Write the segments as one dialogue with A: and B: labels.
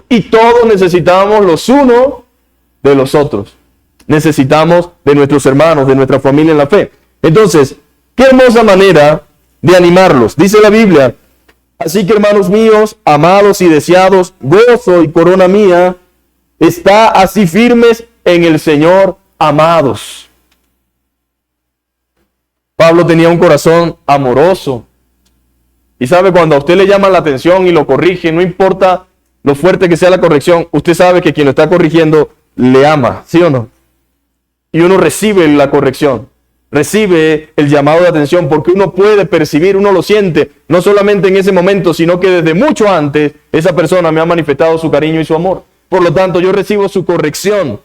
A: Y todos necesitamos los unos de los otros. Necesitamos de nuestros hermanos, de nuestra familia en la fe. Entonces, qué hermosa manera de animarlos. Dice la Biblia: así que, hermanos míos, amados y deseados, gozo y corona mía, está así firmes en el Señor, amados. Pablo tenía un corazón amoroso. Y sabe, cuando a usted le llama la atención y lo corrige, no importa lo fuerte que sea la corrección, usted sabe que quien lo está corrigiendo le ama, ¿sí o no? Y uno recibe la corrección, recibe el llamado de atención, porque uno puede percibir, uno lo siente, no solamente en ese momento, sino que desde mucho antes esa persona me ha manifestado su cariño y su amor. Por lo tanto, yo recibo su corrección,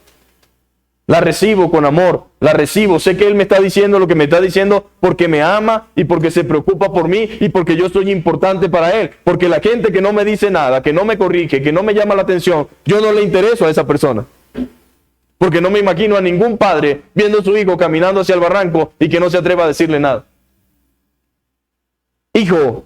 A: la recibo con amor, la recibo. Sé que Él me está diciendo lo que me está diciendo porque me ama y porque se preocupa por mí y porque yo soy importante para Él. Porque la gente que no me dice nada, que no me corrige, que no me llama la atención, yo no le intereso a esa persona. Porque no me imagino a ningún padre viendo a su hijo caminando hacia el barranco y que no se atreva a decirle nada. Hijo,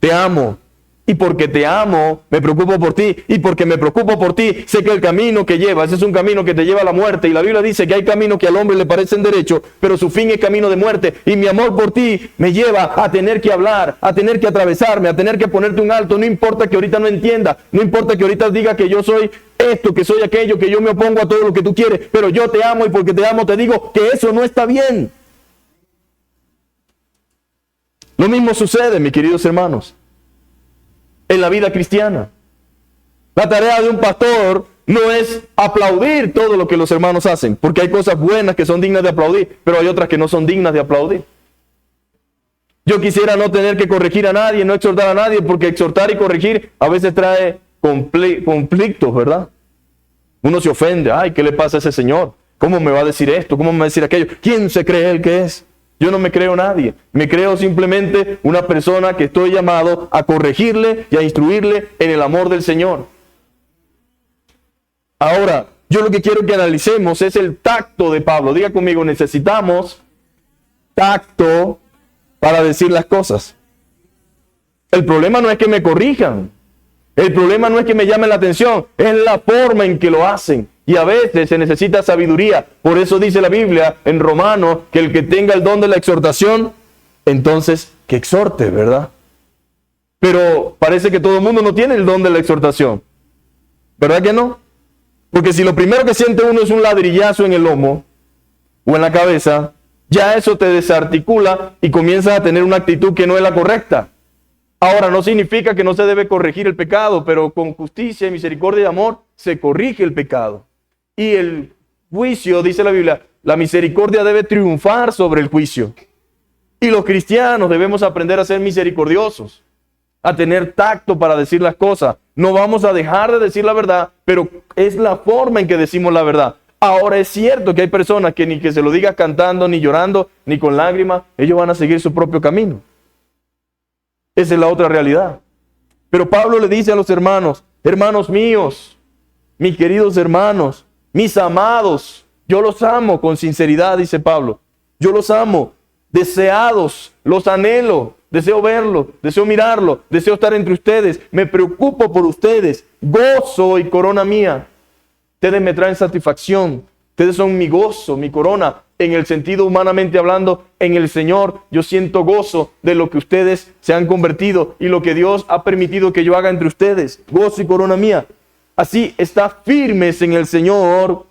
A: te amo. Y porque te amo, me preocupo por ti. Y porque me preocupo por ti, sé que el camino que llevas es un camino que te lleva a la muerte. Y la Biblia dice que hay caminos que al hombre le parecen derechos, pero su fin es camino de muerte. Y mi amor por ti me lleva a tener que hablar, a tener que atravesarme, a tener que ponerte un alto. No importa que ahorita no entienda, no importa que ahorita diga que yo soy esto, que soy aquello, que yo me opongo a todo lo que tú quieres, pero yo te amo y porque te amo te digo que eso no está bien. Lo mismo sucede, mis queridos hermanos, en la vida cristiana. La tarea de un pastor no es aplaudir todo lo que los hermanos hacen, porque hay cosas buenas que son dignas de aplaudir, pero hay otras que no son dignas de aplaudir. Yo quisiera no tener que corregir a nadie, no exhortar a nadie, porque exhortar y corregir a veces trae conflictos, ¿verdad? Uno se ofende. Ay, ¿qué le pasa a ese señor? ¿Cómo me va a decir esto? ¿Cómo me va a decir aquello? ¿Quién se cree él que es? Yo no me creo nadie. Me creo simplemente una persona que estoy llamado a corregirle y a instruirle en el amor del Señor. Ahora, yo lo que quiero que analicemos es el tacto de Pablo. Diga conmigo, necesitamos tacto para decir las cosas. El problema no es que me corrijan. El problema no es que me llamen la atención. Es la forma en que lo hacen. Y a veces se necesita sabiduría. Por eso dice la Biblia en Romanos que el que tenga el don de la exhortación, entonces que exhorte, ¿verdad? Pero parece que todo el mundo no tiene el don de la exhortación. ¿Verdad que no? Porque si lo primero que siente uno es un ladrillazo en el lomo o en la cabeza, ya eso te desarticula y comienzas a tener una actitud que no es la correcta. Ahora, no significa que no se debe corregir el pecado, pero con justicia, misericordia y amor se corrige el pecado. Y el juicio, dice la Biblia, la misericordia debe triunfar sobre el juicio. Y los cristianos debemos aprender a ser misericordiosos, a tener tacto para decir las cosas. No vamos a dejar de decir la verdad, pero es la forma en que decimos la verdad. Ahora es cierto que hay personas que ni que se lo digas cantando, ni llorando, ni con lágrimas, ellos van a seguir su propio camino. Esa es la otra realidad. Pero Pablo le dice a los hermanos, hermanos míos, mis queridos hermanos, mis amados, yo los amo con sinceridad, dice Pablo. Yo los amo, deseados, los anhelo, deseo verlo, deseo mirarlo, deseo estar entre ustedes, me preocupo por ustedes, gozo y corona mía. Ustedes me traen satisfacción, ustedes son mi gozo, mi corona. En el sentido humanamente hablando, en el Señor, yo siento gozo de lo que ustedes se han convertido y lo que Dios ha permitido que yo haga entre ustedes. Gozo y corona mía. Así está firmes en el Señor,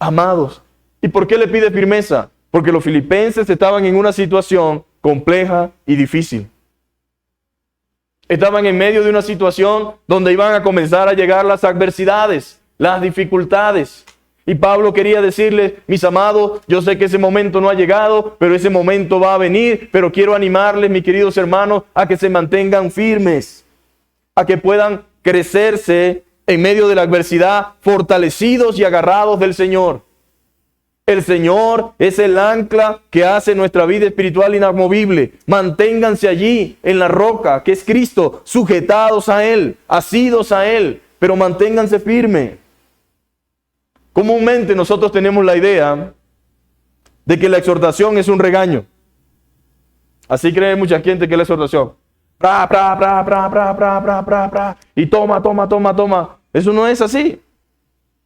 A: amados. ¿Y por qué le pide firmeza? Porque los filipenses estaban en una situación compleja y difícil. Estaban en medio de una situación donde iban a comenzar a llegar las adversidades, las dificultades. Y Pablo quería decirles, mis amados, yo sé que ese momento no ha llegado, pero ese momento va a venir, pero quiero animarles, mis queridos hermanos, a que se mantengan firmes, a que puedan crecerse en medio de la adversidad, fortalecidos y agarrados del Señor. El Señor es el ancla que hace nuestra vida espiritual inamovible. Manténganse allí, en la roca, que es Cristo, sujetados a Él, asidos a Él, pero manténganse firmes. Comúnmente nosotros tenemos la idea de que la exhortación es un regaño. Así cree mucha gente que es la exhortación. pra, pra, pra, pra, pra, pra, pra, pra, pra, y toma, toma, toma, toma. Eso no es así.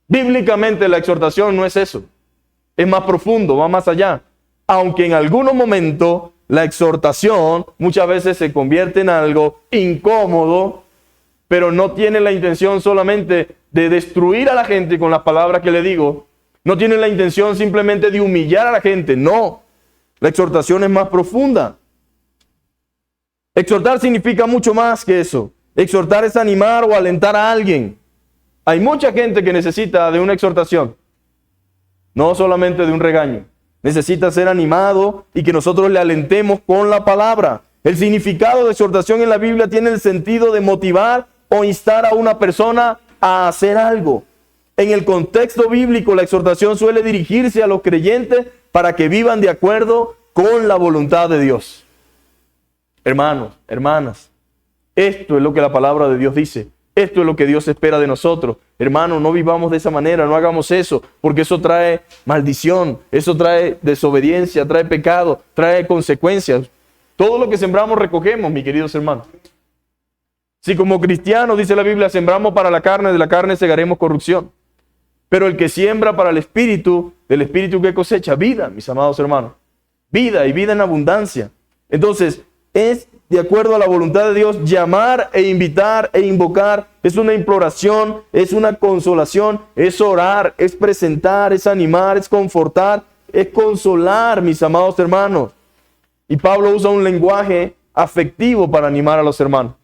A: Bíblicamente la exhortación no es eso. Es más profundo, va más allá. Aunque en algunos momentos la exhortación muchas veces se convierte en algo incómodo, pero no tiene la intención solamente de destruir a la gente con las palabras que le digo. No tiene la intención simplemente de humillar a la gente. No, la exhortación es más profunda. Exhortar significa mucho más que eso. Exhortar es animar o alentar a alguien. Hay mucha gente que necesita de una exhortación, no solamente de un regaño. Necesita ser animado y que nosotros le alentemos con la palabra. El significado de exhortación en la Biblia tiene el sentido de motivar o instar a una persona a hacer algo. En el contexto bíblico, la exhortación suele dirigirse a los creyentes para que vivan de acuerdo con la voluntad de Dios. Hermanos, hermanas, esto es lo que la palabra de Dios dice. Esto es lo que Dios espera de nosotros. Hermanos, no vivamos de esa manera, no hagamos eso, porque eso trae maldición, eso trae desobediencia, trae pecado, trae consecuencias. Todo lo que sembramos recogemos, mis queridos hermanos. Si como cristianos, dice la Biblia, sembramos para la carne, de la carne segaremos corrupción. Pero el que siembra para el Espíritu, del Espíritu que cosecha, vida, mis amados hermanos. Vida y vida en abundancia. Entonces, es de acuerdo a la voluntad de Dios, llamar e invitar e invocar. Es una imploración, es una consolación, es orar, es presentar, es animar, es confortar, es consolar, mis amados hermanos. Y Pablo usa un lenguaje afectivo para animar a los hermanos.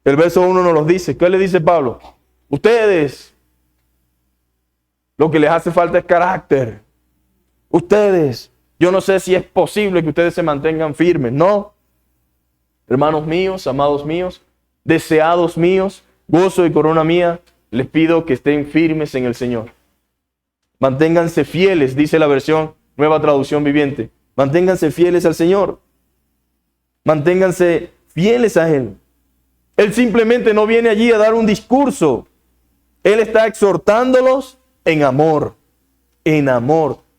A: El verso 1 nos lo dice. ¿Qué le dice Pablo? Ustedes, lo que les hace falta es carácter. Ustedes, yo no sé si es posible que ustedes se mantengan firmes. No. Hermanos míos, amados míos, deseados míos, gozo y corona mía, les pido que estén firmes en el Señor. Manténganse fieles, dice la versión Nueva Traducción Viviente. Manténganse fieles al Señor. Manténganse fieles a Él. Él simplemente no viene allí a dar un discurso. Él está exhortándolos en amor,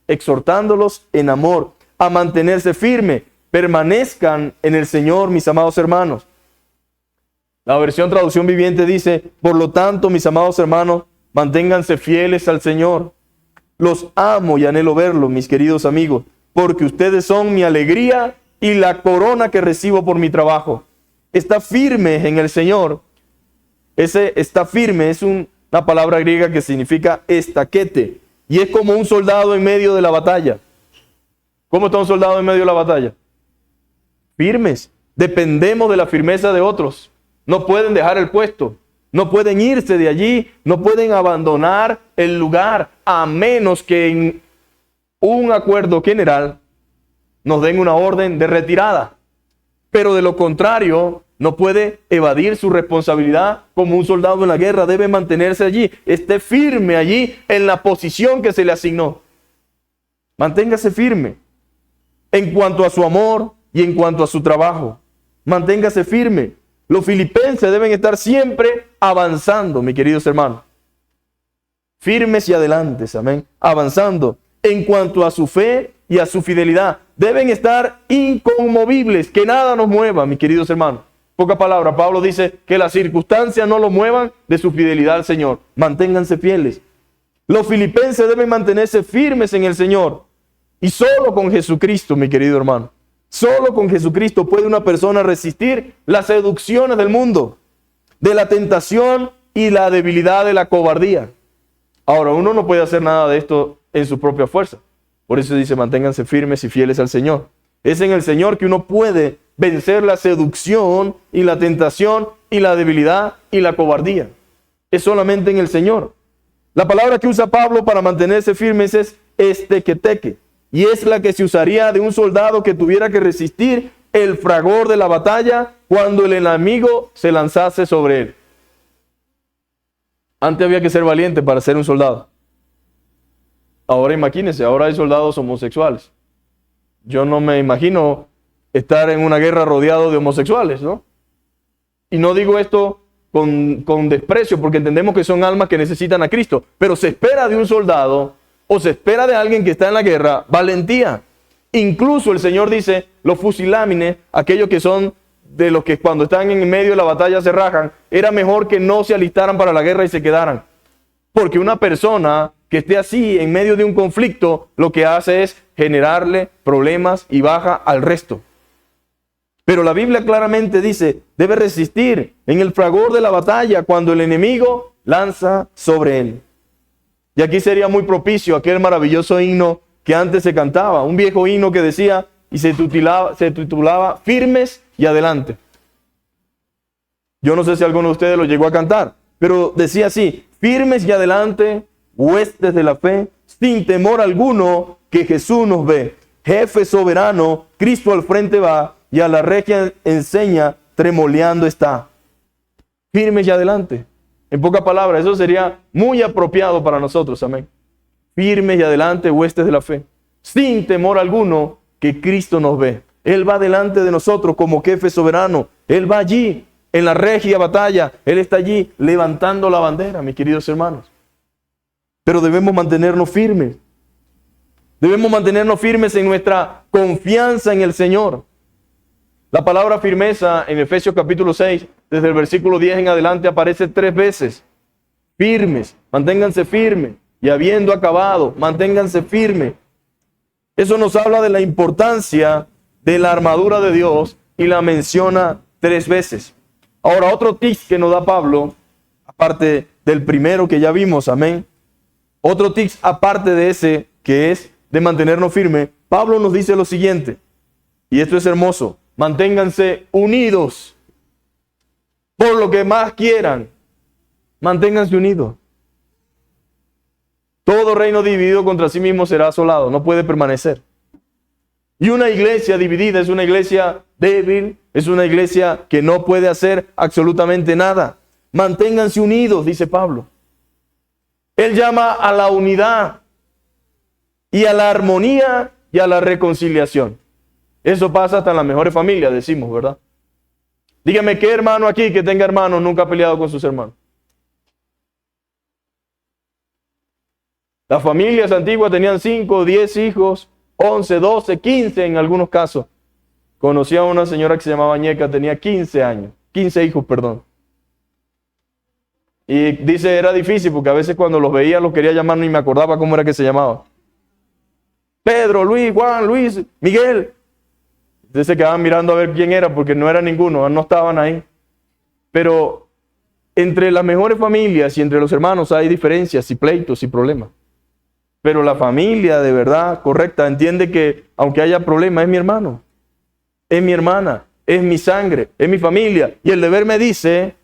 A: exhortándolos en amor, a mantenerse firmes. Permanezcan en el Señor, mis amados hermanos. La versión Traducción Viviente dice, por lo tanto, mis amados hermanos, manténganse fieles al Señor. Los amo y anhelo verlos, mis queridos amigos, porque ustedes son mi alegría y la corona que recibo por mi trabajo. Está firme en el Señor. Ese está firme es una palabra griega que significa estaquete, y es como un soldado en medio de la batalla. ¿Cómo está un soldado en medio de la batalla? Firmes. Dependemos de la firmeza de otros. No pueden dejar el puesto. No pueden irse de allí. No pueden abandonar el lugar a menos que en un acuerdo general nos den una orden de retirada. Pero de lo contrario, no puede evadir su responsabilidad como un soldado en la guerra. Debe mantenerse allí. Esté firme allí en la posición que se le asignó. Manténgase firme en cuanto a su amor y en cuanto a su trabajo. Manténgase firme. Los filipenses deben estar siempre avanzando, mis queridos hermanos. Firmes y adelantes, amén. Avanzando en cuanto a su fe y a su fidelidad. Deben estar inconmovibles, que nada nos mueva, mis queridos hermanos. Poca palabra, Pablo dice que las circunstancias no lo muevan de su fidelidad al Señor. Manténganse fieles. Los filipenses deben mantenerse firmes en el Señor. Y solo con Jesucristo, mi querido hermano, solo con Jesucristo puede una persona resistir las seducciones del mundo, de la tentación y la debilidad de la cobardía. Ahora, uno no puede hacer nada de esto en su propia fuerza. Por eso dice, manténganse firmes y fieles al Señor. Es en el Señor que uno puede vencer la seducción y la tentación y la debilidad y la cobardía. Es solamente en el Señor. La palabra que usa Pablo para mantenerse firmes es estequeteque. Y es la que se usaría de un soldado que tuviera que resistir el fragor de la batalla cuando el enemigo se lanzase sobre él. Antes había que ser valiente para ser un soldado. Ahora imagínense, ahora hay soldados homosexuales. Yo no me imagino estar en una guerra rodeado de homosexuales, ¿no? Y no digo esto con desprecio, porque entendemos que son almas que necesitan a Cristo. Pero se espera de un soldado, o se espera de alguien que está en la guerra, valentía. Incluso el Señor dice, los fusilámines, aquellos que son de los que cuando están en medio de la batalla se rajan, era mejor que no se alistaran para la guerra y se quedaran. Porque una persona que esté así en medio de un conflicto, lo que hace es generarle problemas y baja al resto. Pero la Biblia claramente dice, debe resistir en el fragor de la batalla cuando el enemigo lanza sobre él. Y aquí sería muy propicio aquel maravilloso himno que antes se cantaba, un viejo himno que decía y se titulaba Firmes y Adelante. Yo no sé si alguno de ustedes lo llegó a cantar, pero decía así: firmes y adelante, huestes de la fe, sin temor alguno, que Jesús nos ve. Jefe soberano, Cristo al frente va, y a la regia enseña, tremoleando está. Firmes y adelante. En pocas palabras, eso sería muy apropiado para nosotros, amén. Firmes y adelante, huestes de la fe, sin temor alguno, que Cristo nos ve. Él va delante de nosotros como jefe soberano. Él va allí, en la regia batalla. Él está allí levantando la bandera, mis queridos hermanos. Pero debemos mantenernos firmes. Debemos mantenernos firmes en nuestra confianza en el Señor. La palabra firmeza en Efesios capítulo 6, desde el versículo 10 en adelante, aparece 3 veces. Firmes, manténganse firmes. Y habiendo acabado, manténganse firmes. Eso nos habla de la importancia de la armadura de Dios y la menciona 3 veces. Ahora, otro tip que nos da Pablo, aparte del primero que ya vimos, amén. Otro tip aparte de ese, que es de mantenernos firmes, Pablo nos dice lo siguiente, y esto es hermoso: manténganse unidos por lo que más quieran. Manténganse unidos. Todo reino dividido contra sí mismo será asolado, no puede permanecer. Y una iglesia dividida es una iglesia débil, es una iglesia que no puede hacer absolutamente nada. Manténganse unidos, dice Pablo. Él llama a la unidad y a la armonía y a la reconciliación. Eso pasa hasta en las mejores familias, decimos, ¿verdad? Dígame, ¿qué hermano aquí que tenga hermanos nunca ha peleado con sus hermanos? Las familias antiguas tenían 5, 10 hijos, 11, 12, 15 en algunos casos. Conocí a una señora que se llamaba Ñeca, tenía 15 hijos, perdón. Y dice, era difícil porque a veces cuando los veía los quería llamar, ni me acordaba cómo era que se llamaba. Pedro, Luis, Juan, Luis, Miguel. Entonces se quedaban mirando a ver quién era porque no era ninguno, no estaban ahí. Pero entre las mejores familias y entre los hermanos hay diferencias y pleitos y problemas. Pero la familia de verdad correcta entiende que aunque haya problemas, es mi hermano, es mi hermana, es mi sangre, es mi familia. Y el deber me dice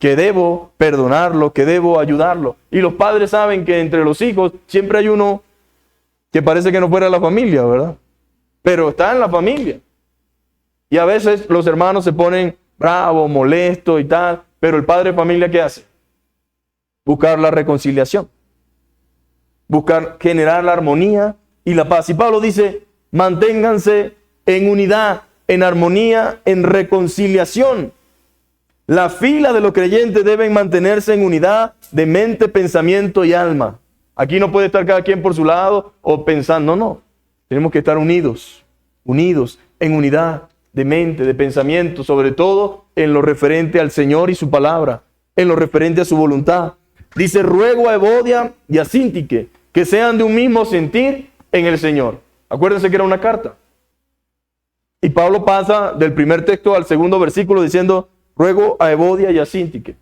A: que debo perdonarlo, que debo ayudarlo. Y los padres saben que entre los hijos siempre hay uno que parece que no fuera la familia, ¿verdad? Pero está en la familia. Y a veces los hermanos se ponen bravos, molestos y tal. Pero el padre de familia, ¿qué hace? Buscar la reconciliación. Buscar generar la armonía y la paz. Y Pablo dice, manténganse en unidad, en armonía, en reconciliación. La fila de los creyentes deben mantenerse en unidad de mente, pensamiento y alma. Aquí no puede estar cada quien por su lado o pensando, no. Tenemos que estar unidos en unidad de mente, de pensamiento, sobre todo en lo referente al Señor y su palabra, en lo referente a su voluntad. Dice, ruego a Evodia y a Síntique que sean de un mismo sentir en el Señor. Acuérdense que era una carta. Y Pablo pasa del primer texto al segundo versículo diciendo, ruego a Evodia y a Síntique.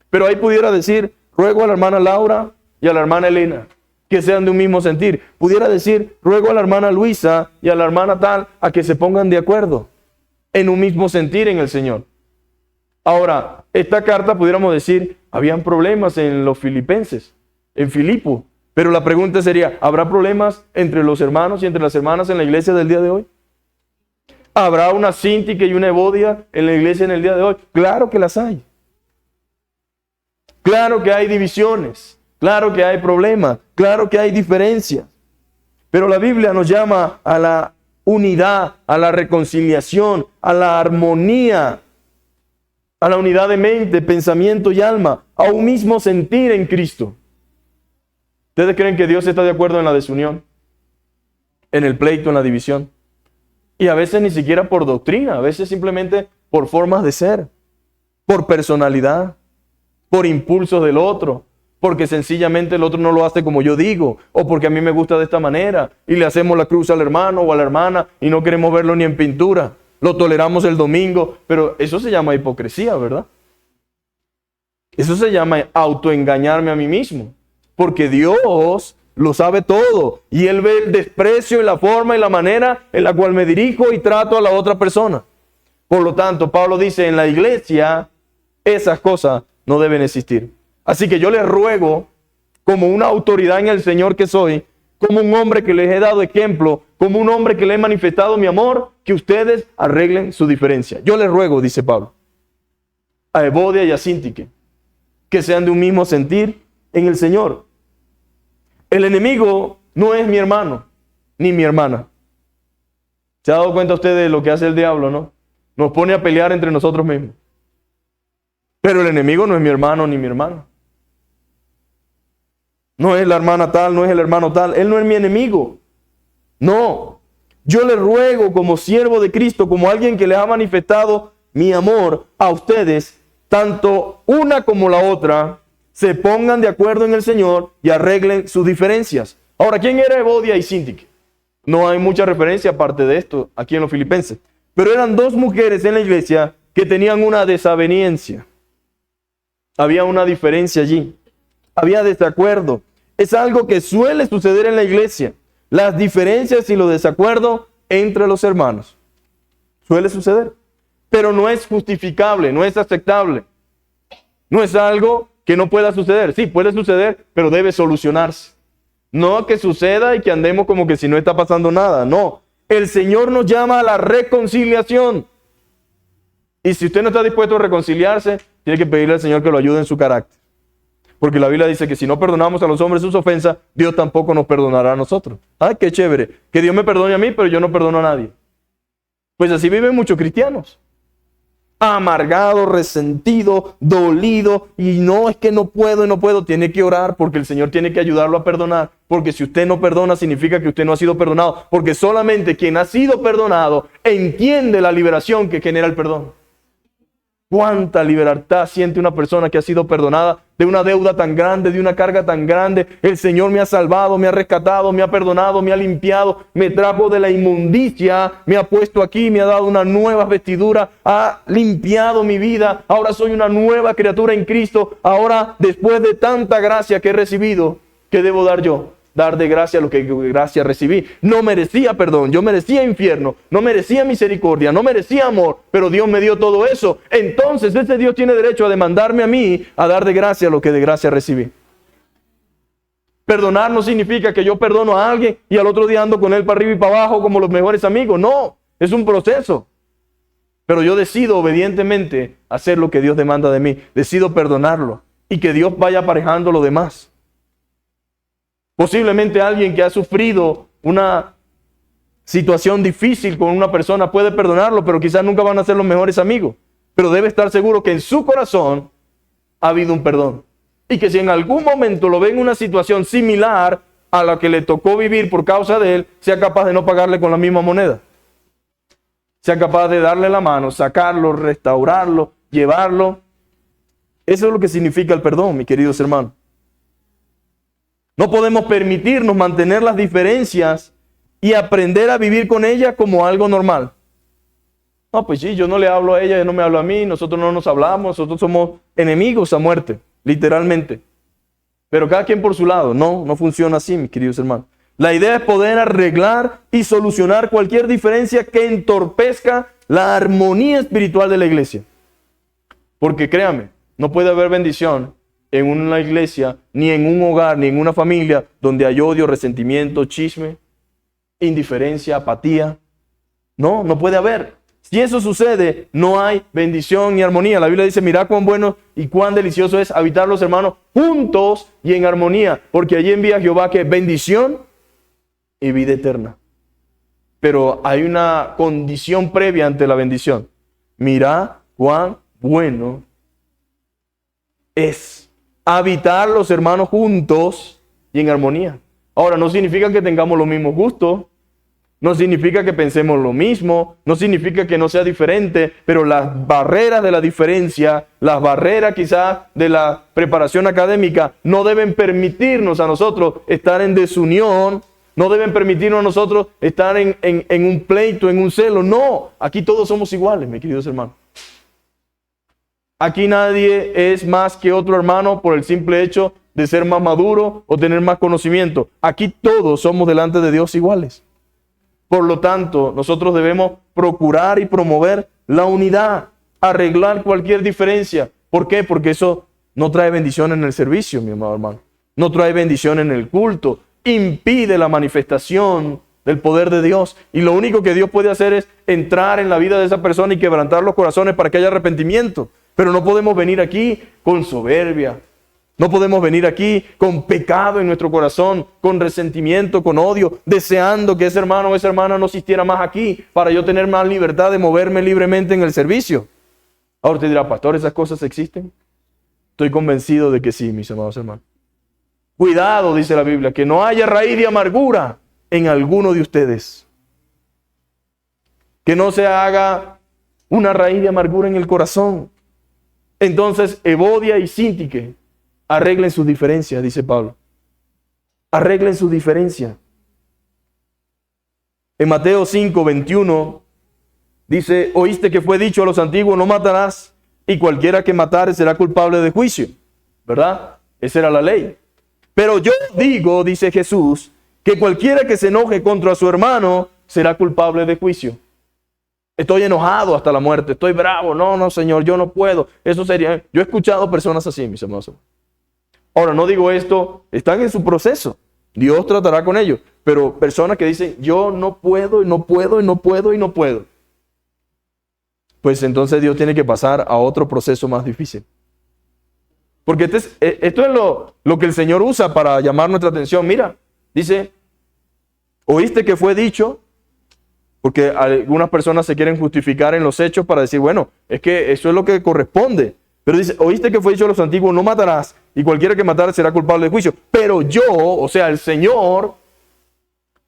A: Pero ahí pudiera decir, ruego a la hermana Laura y a la hermana Elena que sean de un mismo sentir. Pudiera decir, ruego a la hermana Luisa y a la hermana tal a que se pongan de acuerdo en un mismo sentir en el Señor. Ahora, esta carta pudiéramos decir, habían problemas en los filipenses, en Filipo. Pero la pregunta sería, ¿habrá problemas entre los hermanos y entre las hermanas en la iglesia del día de hoy? ¿Habrá una Síntique y una Evodia en la iglesia en el día de hoy? Claro que las hay. Claro que hay divisiones. Claro que hay problemas. Claro que hay diferencias. Pero la Biblia nos llama a la unidad, a la reconciliación, a la armonía, a la unidad de mente, pensamiento y alma, a un mismo sentir en Cristo. ¿Ustedes creen que Dios está de acuerdo en la desunión? En el pleito, en la división. Y a veces ni siquiera por doctrina, a veces simplemente por formas de ser, por personalidad, por impulsos del otro, porque sencillamente el otro no lo hace como yo digo, o porque a mí me gusta de esta manera, y le hacemos la cruz al hermano o a la hermana y no queremos verlo ni en pintura. Lo toleramos el domingo, pero eso se llama hipocresía, ¿verdad? Eso se llama autoengañarme a mí mismo, porque Dios lo sabe todo y Él ve el desprecio y la forma y la manera en la cual me dirijo y trato a la otra persona. Por lo tanto, Pablo dice, en la iglesia esas cosas no deben existir. Así que yo les ruego, como una autoridad en el Señor que soy, como un hombre que les he dado ejemplo, como un hombre que les he manifestado mi amor, que ustedes arreglen su diferencia. Yo les ruego, dice Pablo, a Evodia y a Síntique, que sean de un mismo sentir en el Señor. El enemigo no es mi hermano, ni mi hermana. ¿Se ha dado cuenta usted de lo que hace el diablo, no? Nos pone a pelear entre nosotros mismos. Pero el enemigo no es mi hermano ni mi hermana. No es la hermana tal, no es el hermano tal. Él no es mi enemigo. No. Yo le ruego como siervo de Cristo, como alguien que les ha manifestado mi amor a ustedes, tanto una como la otra, se pongan de acuerdo en el Señor y arreglen sus diferencias. Ahora, ¿quién era Evodia y Síntique? No hay mucha referencia aparte de esto aquí en los Filipenses. Pero eran dos mujeres en la iglesia que tenían una desaveniencia. Había una diferencia allí. Había desacuerdo. Es algo que suele suceder en la iglesia. Las diferencias y los desacuerdos entre los hermanos. Suele suceder. Pero no es justificable, no es aceptable. No es algo que no pueda suceder. Sí, puede suceder, pero debe solucionarse. No que suceda y que andemos como que si no está pasando nada. No. El Señor nos llama a la reconciliación. Y si usted no está dispuesto a reconciliarse, tiene que pedirle al Señor que lo ayude en su carácter. Porque la Biblia dice que si no perdonamos a los hombres sus ofensas, Dios tampoco nos perdonará a nosotros. ¡Ay, qué chévere! Que Dios me perdone a mí, pero yo no perdono a nadie. Pues así viven muchos cristianos. Amargado, resentido, dolido, y no, es que no puedo y no puedo. Tiene que orar porque el Señor tiene que ayudarlo a perdonar. Porque si usted no perdona, significa que usted no ha sido perdonado. Porque solamente quien ha sido perdonado entiende la liberación que genera el perdón. ¿Cuánta libertad siente una persona que ha sido perdonada de una deuda tan grande, de una carga tan grande? El Señor me ha salvado, me ha rescatado, me ha perdonado, me ha limpiado, me trajo de la inmundicia, me ha puesto aquí, me ha dado una nueva vestidura, ha limpiado mi vida. Ahora soy una nueva criatura en Cristo. Ahora, después de tanta gracia que he recibido, ¿qué debo dar yo? Dar de gracia lo que gracia recibí. No merecía perdón, yo merecía infierno, no merecía misericordia, no merecía amor, pero Dios me dio todo eso. Entonces ese Dios tiene derecho a demandarme a mí a dar de gracia lo que de gracia recibí. Perdonar no significa que yo perdono a alguien y al otro día ando con él para arriba y para abajo como los mejores amigos. No, es un proceso. Pero yo decido obedientemente hacer lo que Dios demanda de mí. Decido perdonarlo y que Dios vaya aparejando lo demás. Posiblemente alguien que ha sufrido una situación difícil con una persona puede perdonarlo, pero quizás nunca van a ser los mejores amigos. Pero debe estar seguro que en su corazón ha habido un perdón. Y que si en algún momento lo ve en una situación similar a la que le tocó vivir por causa de él, sea capaz de no pagarle con la misma moneda. Sea capaz de darle la mano, sacarlo, restaurarlo, llevarlo. Eso es lo que significa el perdón, mis queridos hermanos. No podemos permitirnos mantener las diferencias y aprender a vivir con ellas como algo normal. No, pues sí, yo no le hablo a ella, ella no me habla a mí, nosotros no nos hablamos, nosotros somos enemigos a muerte, literalmente. Pero cada quien por su lado. No funciona así, mis queridos hermanos. La idea es poder arreglar y solucionar cualquier diferencia que entorpezca la armonía espiritual de la iglesia. Porque créame, no puede haber bendición en una iglesia, ni en un hogar, ni en una familia donde hay odio, resentimiento, chisme, indiferencia, apatía. No puede haber. Si eso sucede, no hay bendición ni armonía. La Biblia dice, mirad cuán bueno y cuán delicioso es habitar los hermanos juntos y en armonía, porque allí envía Jehová que bendición y vida eterna. Pero hay una condición previa ante la bendición. Mirad cuán bueno es habitar los hermanos juntos y en armonía. Ahora, no significa que tengamos los mismos gustos, No significa que pensemos lo mismo, no significa que no sea diferente, pero las barreras de la diferencia, las barreras quizás de la preparación académica, no deben permitirnos a nosotros estar en desunión, no deben permitirnos a nosotros estar en un pleito, en un celo. No, aquí todos somos iguales, mis queridos hermanos. Aquí nadie es más que otro hermano por el simple hecho de ser más maduro o tener más conocimiento. Aquí todos somos delante de Dios iguales. Por lo tanto, nosotros debemos procurar y promover la unidad, arreglar cualquier diferencia. ¿Por qué? Porque eso no trae bendición en el servicio, mi amado hermano. No trae bendición en el culto. Impide la manifestación del poder de Dios. Y lo único que Dios puede hacer es entrar en la vida de esa persona y quebrantar los corazones para que haya arrepentimiento. Pero no podemos venir aquí con soberbia. No podemos venir aquí con pecado en nuestro corazón, con resentimiento, con odio, deseando que ese hermano o esa hermana no existiera más aquí para yo tener más libertad de moverme libremente en el servicio. Ahora usted dirá, pastor, ¿esas cosas existen? Estoy convencido de que sí, mis amados hermanos. Cuidado, dice la Biblia, que no haya raíz de amargura en alguno de ustedes. Que no se haga una raíz de amargura en el corazón. Entonces, Evodia y Síntique arreglen sus diferencias, dice Pablo. Arreglen sus diferencias. En Mateo 5:21 dice, oíste que fue dicho a los antiguos, no matarás, y cualquiera que matare será culpable de juicio. ¿Verdad? Esa era la ley. Pero yo digo, dice Jesús, que cualquiera que se enoje contra su hermano será culpable de juicio. Estoy enojado hasta la muerte, estoy bravo, no, Señor, yo no puedo. Eso sería, yo he escuchado personas así, mis hermanos. Ahora, no digo esto, están en su proceso. Dios tratará con ellos. Pero personas que dicen, yo no puedo, y no puedo, y no puedo, y no puedo. Pues entonces Dios tiene que pasar a otro proceso más difícil. Porque esto es lo que el Señor usa para llamar nuestra atención. Mira, dice, oíste que fue dicho, porque algunas personas se quieren justificar en los hechos para decir, bueno, es que eso es lo que corresponde. Pero dice, oíste que fue dicho a los antiguos, no matarás, y cualquiera que matare será culpable de juicio. Pero yo, o sea, el Señor,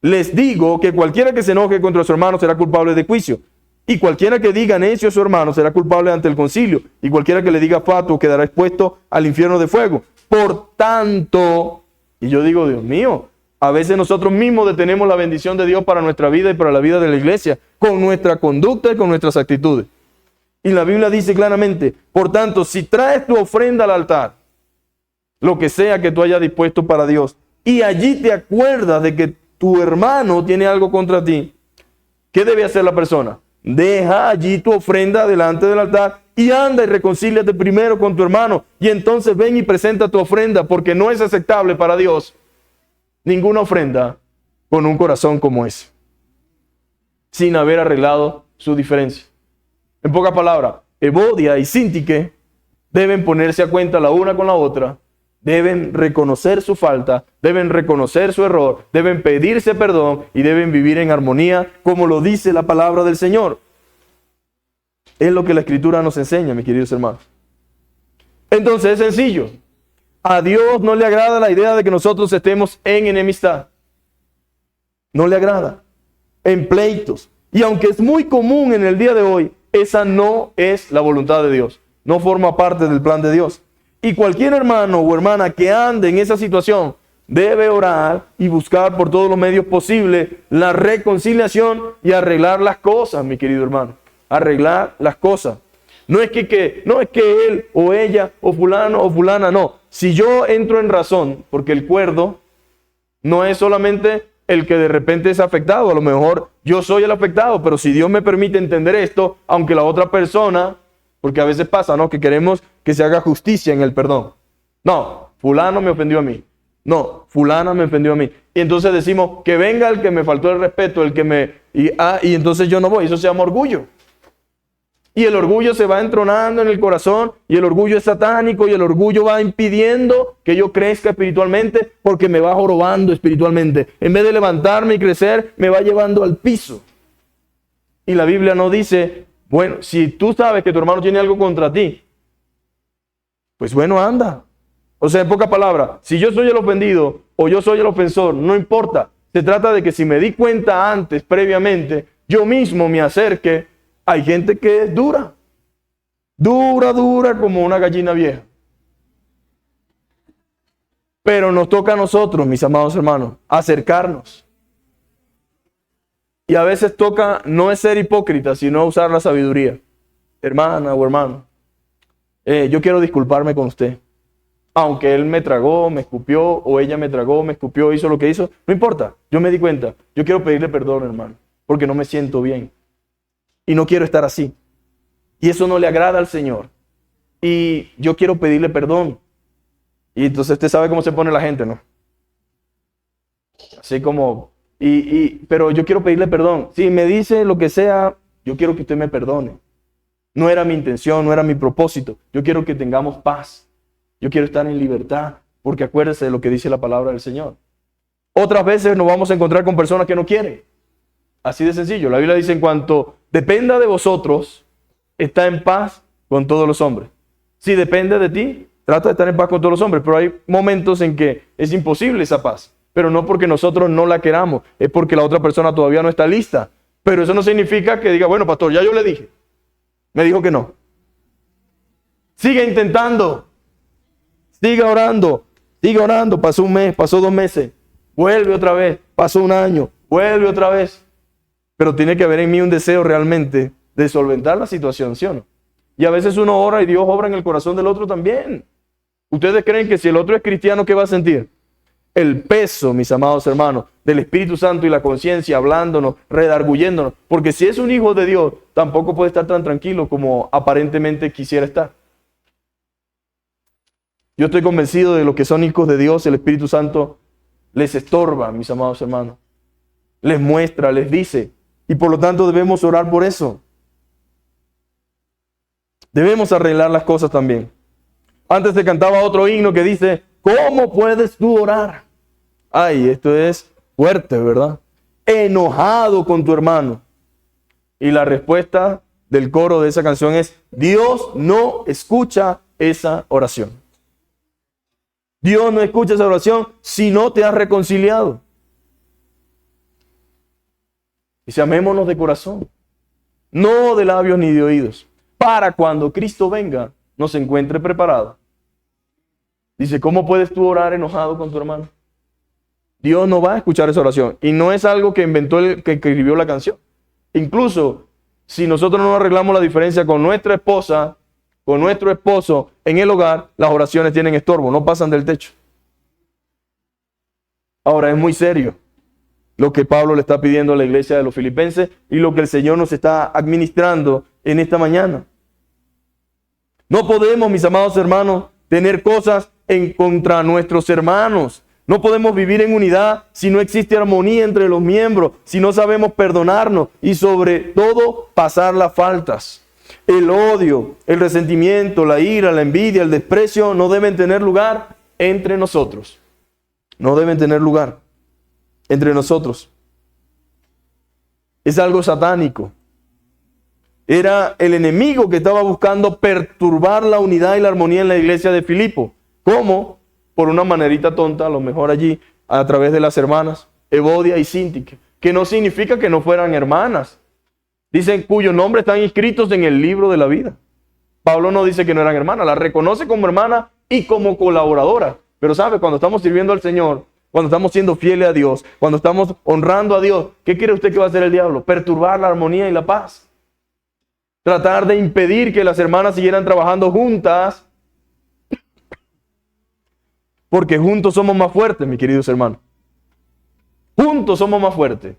A: les digo que cualquiera que se enoje contra su hermano será culpable de juicio. Y cualquiera que diga necio a su hermano será culpable ante el concilio. Y cualquiera que le diga fatuo quedará expuesto al infierno de fuego. Por tanto, y yo digo, Dios mío, a veces nosotros mismos detenemos la bendición de Dios para nuestra vida y para la vida de la iglesia, con nuestra conducta y con nuestras actitudes. Y la Biblia dice claramente, por tanto, si traes tu ofrenda al altar, lo que sea que tú hayas dispuesto para Dios, y allí te acuerdas de que tu hermano tiene algo contra ti, ¿qué debe hacer la persona? Deja allí tu ofrenda delante del altar y anda y reconcíliate primero con tu hermano, y entonces ven y presenta tu ofrenda, porque no es aceptable para Dios ninguna ofrenda con un corazón como ese, sin haber arreglado su diferencia. En pocas palabras, Evodia y Síntique deben ponerse a cuenta la una con la otra, deben reconocer su falta, deben reconocer su error, deben pedirse perdón y deben vivir en armonía como lo dice la palabra del Señor. Es lo que la Escritura nos enseña, mis queridos hermanos. Entonces es sencillo. A Dios no le agrada la idea de que nosotros estemos en enemistad. No le agrada. En pleitos. Y aunque es muy común en el día de hoy, esa no es la voluntad de Dios. No forma parte del plan de Dios. Y cualquier hermano o hermana que ande en esa situación debe orar y buscar por todos los medios posibles la reconciliación y arreglar las cosas, mi querido hermano. Arreglar las cosas. No es que él o ella o fulano o fulana, no. Si yo entro en razón, porque el cuerdo no es solamente el que de repente es afectado, a lo mejor yo soy el afectado, pero si Dios me permite entender esto, aunque la otra persona, porque a veces pasa, ¿no? Que queremos que se haga justicia en el perdón. No, fulano me ofendió a mí. No, fulana me ofendió a mí. Y entonces decimos, que venga el que me faltó el respeto, el que me... Y entonces yo no voy. Eso se llama orgullo. Y el orgullo se va entronando en el corazón, y el orgullo es satánico, y el orgullo va impidiendo que yo crezca espiritualmente, porque me va jorobando espiritualmente. En vez de levantarme y crecer, me va llevando al piso. Y la Biblia no dice, bueno, si tú sabes que tu hermano tiene algo contra ti, pues bueno, anda. O sea, en pocas palabras, si yo soy el ofendido o yo soy el ofensor, no importa. Se trata de que si me di cuenta antes, previamente, yo mismo me acerque. Hay gente que es dura. Dura como una gallina vieja. Pero nos toca a nosotros, mis amados hermanos, acercarnos. Y a veces toca no es ser hipócrita, sino usar la sabiduría. Hermana o hermano, yo quiero disculparme con usted. Aunque él me tragó, me escupió, o ella me tragó, me escupió, hizo lo que hizo, no importa, yo me di cuenta. Yo quiero pedirle perdón, hermano, porque no me siento bien. Y no quiero estar así. Y eso no le agrada al Señor. Y yo quiero pedirle perdón. Y entonces usted sabe cómo se pone la gente, ¿no? Así como, pero yo quiero pedirle perdón. Si me dice lo que sea, yo quiero que usted me perdone. No era mi intención, no era mi propósito. Yo quiero que tengamos paz. Yo quiero estar en libertad, porque acuérdese de lo que dice la palabra del Señor. Otras veces nos vamos a encontrar con personas que no quieren. Así de sencillo. La Biblia dice, en cuanto dependa de vosotros, está en paz con todos los hombres. Si depende de ti, trata de estar en paz con todos los hombres, pero hay momentos en que es imposible esa paz. Pero no porque nosotros no la queramos, es porque la otra persona todavía no está lista. Pero eso no significa que diga, bueno, pastor, ya yo le dije. Me dijo que no. Sigue intentando. Siga orando. Pasó un mes, pasó 2 meses. Vuelve otra vez. Pasó un año. Vuelve otra vez. Pero tiene que haber en mí un deseo realmente de solventar la situación, ¿sí o no? Y a veces uno ora y Dios obra en el corazón del otro también. ¿Ustedes creen que si el otro es cristiano, qué va a sentir? El peso, mis amados hermanos, del Espíritu Santo y la conciencia hablándonos, redarguyéndonos. Porque si es un hijo de Dios, tampoco puede estar tan tranquilo como aparentemente quisiera estar. Yo estoy convencido de lo que son hijos de Dios, el Espíritu Santo les estorba, mis amados hermanos. Les muestra, les dice. Y por lo tanto debemos orar por eso. Debemos arreglar las cosas también. Antes se cantaba otro himno que dice, ¿cómo puedes tú orar? Ay, esto es fuerte, ¿verdad? Enojado con tu hermano. Y la respuesta del coro de esa canción es, Dios no escucha esa oración. Dios no escucha esa oración si no te has reconciliado. Dice, amémonos de corazón, no de labios ni de oídos, para cuando Cristo venga, nos encuentre preparados. Dice, ¿cómo puedes tú orar enojado con tu hermano? Dios no va a escuchar esa oración. Y no es algo que inventó el que escribió la canción. Incluso, si nosotros no arreglamos la diferencia con nuestra esposa, con nuestro esposo en el hogar, las oraciones tienen estorbo, no pasan del techo. Ahora, es muy serio lo que Pablo le está pidiendo a la iglesia de los filipenses y lo que el Señor nos está administrando en esta mañana. No podemos, mis amados hermanos, tener cosas en contra de nuestros hermanos. No podemos vivir en unidad si no existe armonía entre los miembros, si no sabemos perdonarnos y sobre todo pasar las faltas. El odio, el resentimiento, la ira, la envidia, el desprecio no deben tener lugar entre nosotros. No deben tener lugar entre nosotros. Es algo satánico. Era el enemigo que estaba buscando perturbar la unidad y la armonía en la iglesia de Filipo. ¿Cómo? Por una manerita tonta, a lo mejor allí, a través de las hermanas Evodia y Síntique, que no significa que no fueran hermanas. Dicen cuyos nombres están inscritos en el libro de la vida. Pablo no dice que no eran hermanas, las reconoce como hermana y como colaboradora. Pero sabe, cuando estamos sirviendo al Señor, cuando estamos siendo fieles a Dios, cuando estamos honrando a Dios, ¿qué quiere usted que va a hacer el diablo? Perturbar la armonía y la paz. Tratar de impedir que las hermanas siguieran trabajando juntas. Porque juntos somos más fuertes, mis queridos hermanos. Juntos somos más fuertes.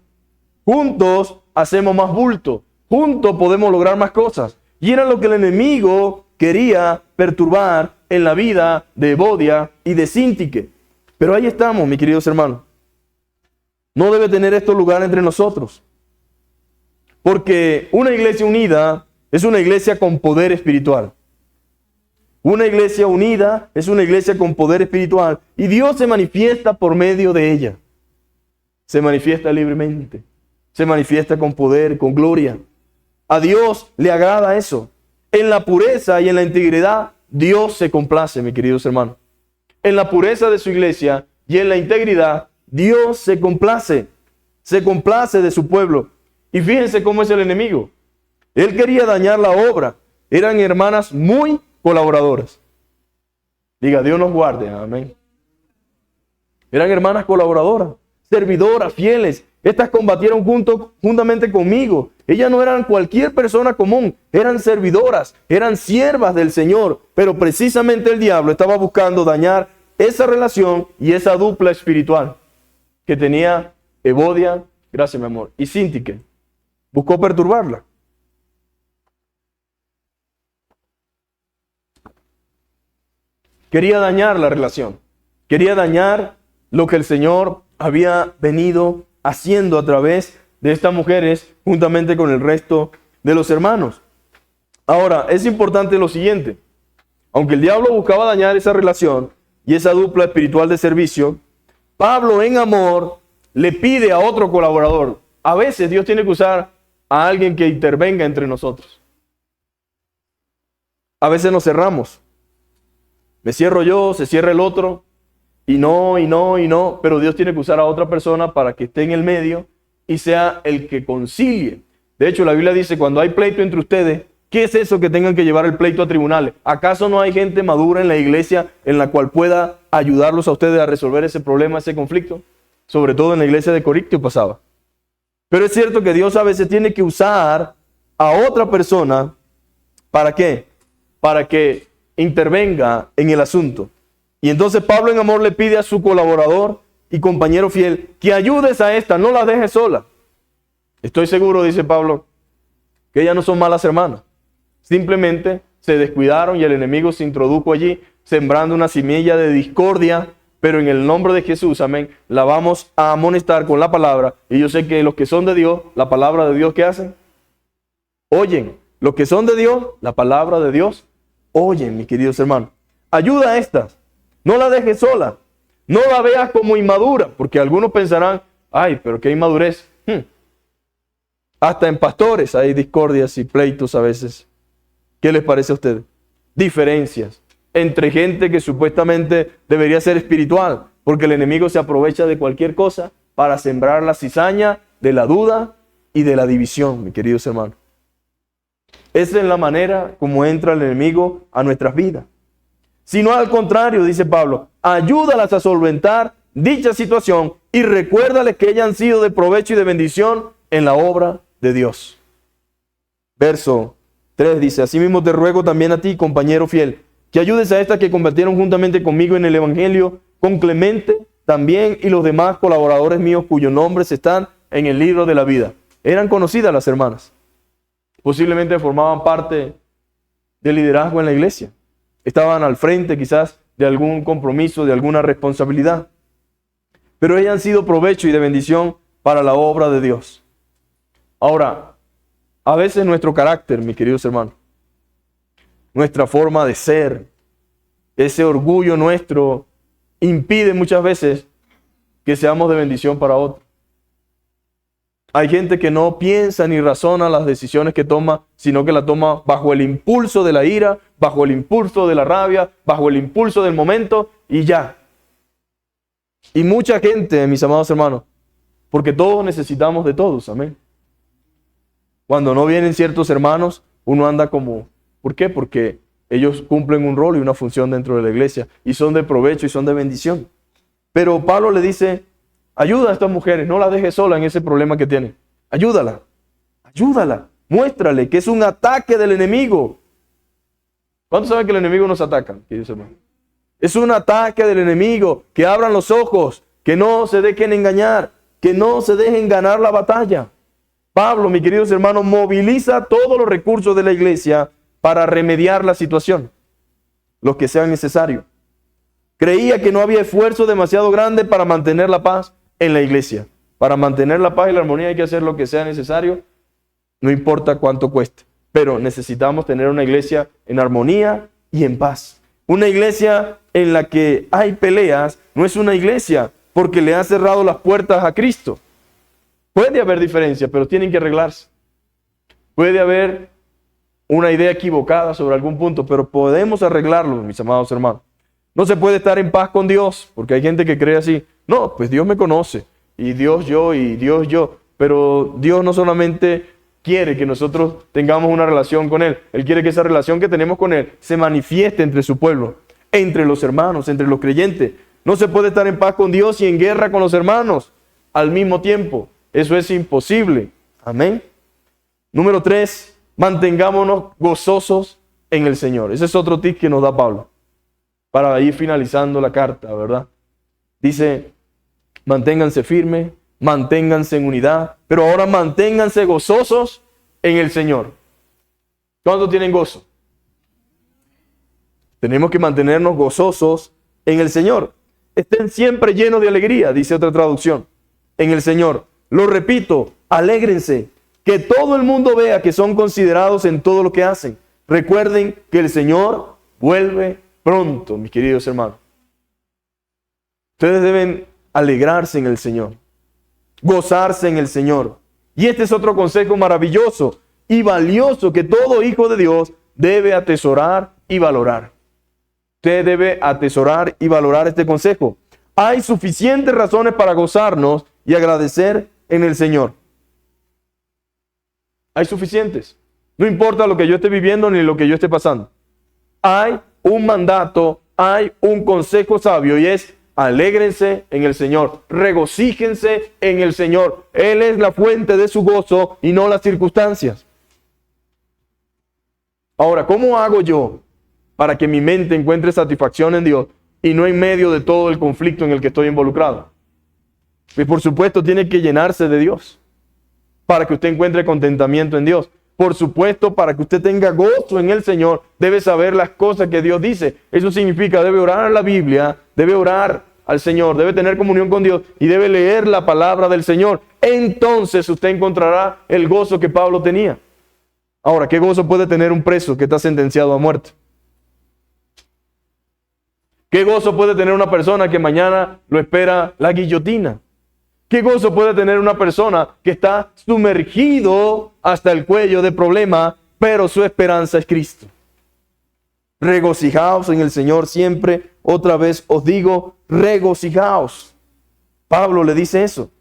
A: Juntos hacemos más bulto. Juntos podemos lograr más cosas. Y era lo que el enemigo quería perturbar en la vida de Evodia y de Síntique. Pero ahí estamos, mis queridos hermanos. No debe tener esto lugar entre nosotros. Porque una iglesia unida es una iglesia con poder espiritual. Una iglesia unida es una iglesia con poder espiritual. Y Dios se manifiesta por medio de ella. Se manifiesta libremente. Se manifiesta con poder, con gloria. A Dios le agrada eso. En la pureza y en la integridad, Dios se complace, mis queridos hermanos. En la pureza de su iglesia y en la integridad, Dios se complace de su pueblo. Y fíjense cómo es el enemigo. Él quería dañar la obra. Eran hermanas muy colaboradoras. Diga, Dios nos guarde, amén. Eran hermanas colaboradoras, servidoras, fieles. Estas combatieron juntamente conmigo. Ellas no eran cualquier persona común, eran servidoras, eran siervas del Señor. Pero precisamente el diablo estaba buscando dañar esa relación y esa dupla espiritual que tenía Evodia, gracias mi amor, y Síntique. Buscó perturbarla. Quería dañar la relación. Quería dañar lo que el Señor había venido haciendo a través de estas mujeres juntamente con el resto de los hermanos. Ahora, es importante lo siguiente. Aunque el diablo buscaba dañar esa relación y esa dupla espiritual de servicio, Pablo en amor le pide a otro colaborador. A veces Dios tiene que usar a alguien que intervenga entre nosotros. A veces nos cerramos. Me cierro yo, se cierra el otro, y no, pero Dios tiene que usar a otra persona para que esté en el medio y sea el que concilie. De hecho, la Biblia dice, cuando hay pleito entre ustedes, ¿qué es eso que tengan que llevar el pleito a tribunales? ¿Acaso no hay gente madura en la iglesia en la cual pueda ayudarlos a ustedes a resolver ese problema, ese conflicto? Sobre todo en la iglesia de Corintio pasaba. Pero es cierto que Dios a veces tiene que usar a otra persona, ¿para qué? Para que intervenga en el asunto. Y entonces Pablo en amor le pide a su colaborador y compañero fiel que ayudes a esta, no la dejes sola. Estoy seguro, dice Pablo, que ellas no son malas hermanas. Simplemente se descuidaron y el enemigo se introdujo allí, sembrando una semilla de discordia, pero en el nombre de Jesús, amén, la vamos a amonestar con la palabra. Y yo sé que los que son de Dios, la palabra de Dios, ¿qué hacen? Oyen. Los que son de Dios, la palabra de Dios, oyen, mis queridos hermanos. Ayuda a estas. No la dejes sola. No la veas como inmadura, porque algunos pensarán, ay, pero qué inmadurez. Hasta en pastores hay discordias y pleitos a veces. ¿Qué les parece a ustedes? Diferencias entre gente que supuestamente debería ser espiritual, porque el enemigo se aprovecha de cualquier cosa para sembrar la cizaña de la duda y de la división, mis queridos hermanos. Esa es la manera como entra el enemigo a nuestras vidas. Sino al contrario, dice Pablo, ayúdalas a solventar dicha situación y recuérdales que ellas han sido de provecho y de bendición en la obra de Dios. Verso 3 dice, asimismo te ruego también a ti, compañero fiel, que ayudes a estas que combatieron juntamente conmigo en el Evangelio, con Clemente también y los demás colaboradores míos cuyos nombres están en el libro de la vida. Eran conocidas las hermanas. Posiblemente formaban parte del liderazgo en la iglesia. Estaban al frente quizás de algún compromiso, de alguna responsabilidad. Pero ellas han sido provecho y de bendición para la obra de Dios. Ahora, a veces nuestro carácter, mis queridos hermanos, nuestra forma de ser, ese orgullo nuestro, impide muchas veces que seamos de bendición para otros. Hay gente que no piensa ni razona las decisiones que toma, sino que la toma bajo el impulso de la ira, bajo el impulso de la rabia, bajo el impulso del momento y ya. Y mucha gente, mis amados hermanos, porque todos necesitamos de todos, amén. Cuando no vienen ciertos hermanos, uno anda como, ¿por qué? Porque ellos cumplen un rol y una función dentro de la iglesia y son de provecho y son de bendición. Pero Pablo le dice, ayuda a estas mujeres, no las dejes sola en ese problema que tienen. Ayúdala, muéstrale que es un ataque del enemigo. ¿Cuántos saben que el enemigo nos ataca? Es un ataque del enemigo, que abran los ojos, que no se dejen engañar, que no se dejen ganar la batalla. Pablo, mis queridos hermanos, moviliza todos los recursos de la iglesia para remediar la situación, los que sean necesarios. Creía que no había esfuerzo demasiado grande para mantener la paz en la iglesia. Para mantener la paz y la armonía hay que hacer lo que sea necesario, no importa cuánto cueste. Pero necesitamos tener una iglesia en armonía y en paz. Una iglesia en la que hay peleas no es una iglesia porque le ha cerrado las puertas a Cristo. Puede haber diferencia, pero tienen que arreglarse. Puede haber una idea equivocada sobre algún punto, pero podemos arreglarlo, mis amados hermanos. No se puede estar en paz con Dios, porque hay gente que cree así. No, pues Dios me conoce, y Dios yo. Pero Dios no solamente quiere que nosotros tengamos una relación con Él. Él quiere que esa relación que tenemos con Él se manifieste entre su pueblo, entre los hermanos, entre los creyentes. No se puede estar en paz con Dios y en guerra con los hermanos al mismo tiempo. Eso es imposible. Amén. Número 3, mantengámonos gozosos en el Señor. Ese es otro tip que nos da Pablo para ir finalizando la carta, ¿verdad? Dice, manténganse firmes, manténganse en unidad, pero ahora manténganse gozosos en el Señor. ¿Cuántos tienen gozo? Tenemos que mantenernos gozosos en el Señor. Estén siempre llenos de alegría, dice otra traducción, en el Señor. Lo repito, alégrense, que todo el mundo vea que son considerados en todo lo que hacen. Recuerden que el Señor vuelve pronto, mis queridos hermanos. Ustedes deben alegrarse en el Señor, gozarse en el Señor. Y este es otro consejo maravilloso y valioso que todo hijo de Dios debe atesorar y valorar. Usted debe atesorar y valorar este consejo. Hay suficientes razones para gozarnos y agradecer en el Señor. Hay suficientes. No importa lo que yo esté viviendo ni lo que yo esté pasando. Hay un mandato, hay un consejo sabio y es: alégrense en el Señor, regocíjense en el Señor. Él es la fuente de su gozo y no las circunstancias. Ahora, ¿cómo hago yo para que mi mente encuentre satisfacción en Dios y no en medio de todo el conflicto en el que estoy involucrado? Pues por supuesto tiene que llenarse de Dios para que usted encuentre contentamiento en Dios. Por supuesto, para que usted tenga gozo en el Señor, debe saber las cosas que Dios dice. Eso significa, debe orar la Biblia, debe orar al Señor, debe tener comunión con Dios y debe leer la palabra del Señor. Entonces usted encontrará el gozo que Pablo tenía. Ahora, ¿qué gozo puede tener un preso que está sentenciado a muerte? ¿Qué gozo puede tener una persona que mañana lo espera la guillotina? ¿Qué gozo puede tener una persona que está sumergido hasta el cuello de problema, pero su esperanza es Cristo? Regocijaos en el Señor siempre. Otra vez os digo, regocijaos. Pablo le dice eso.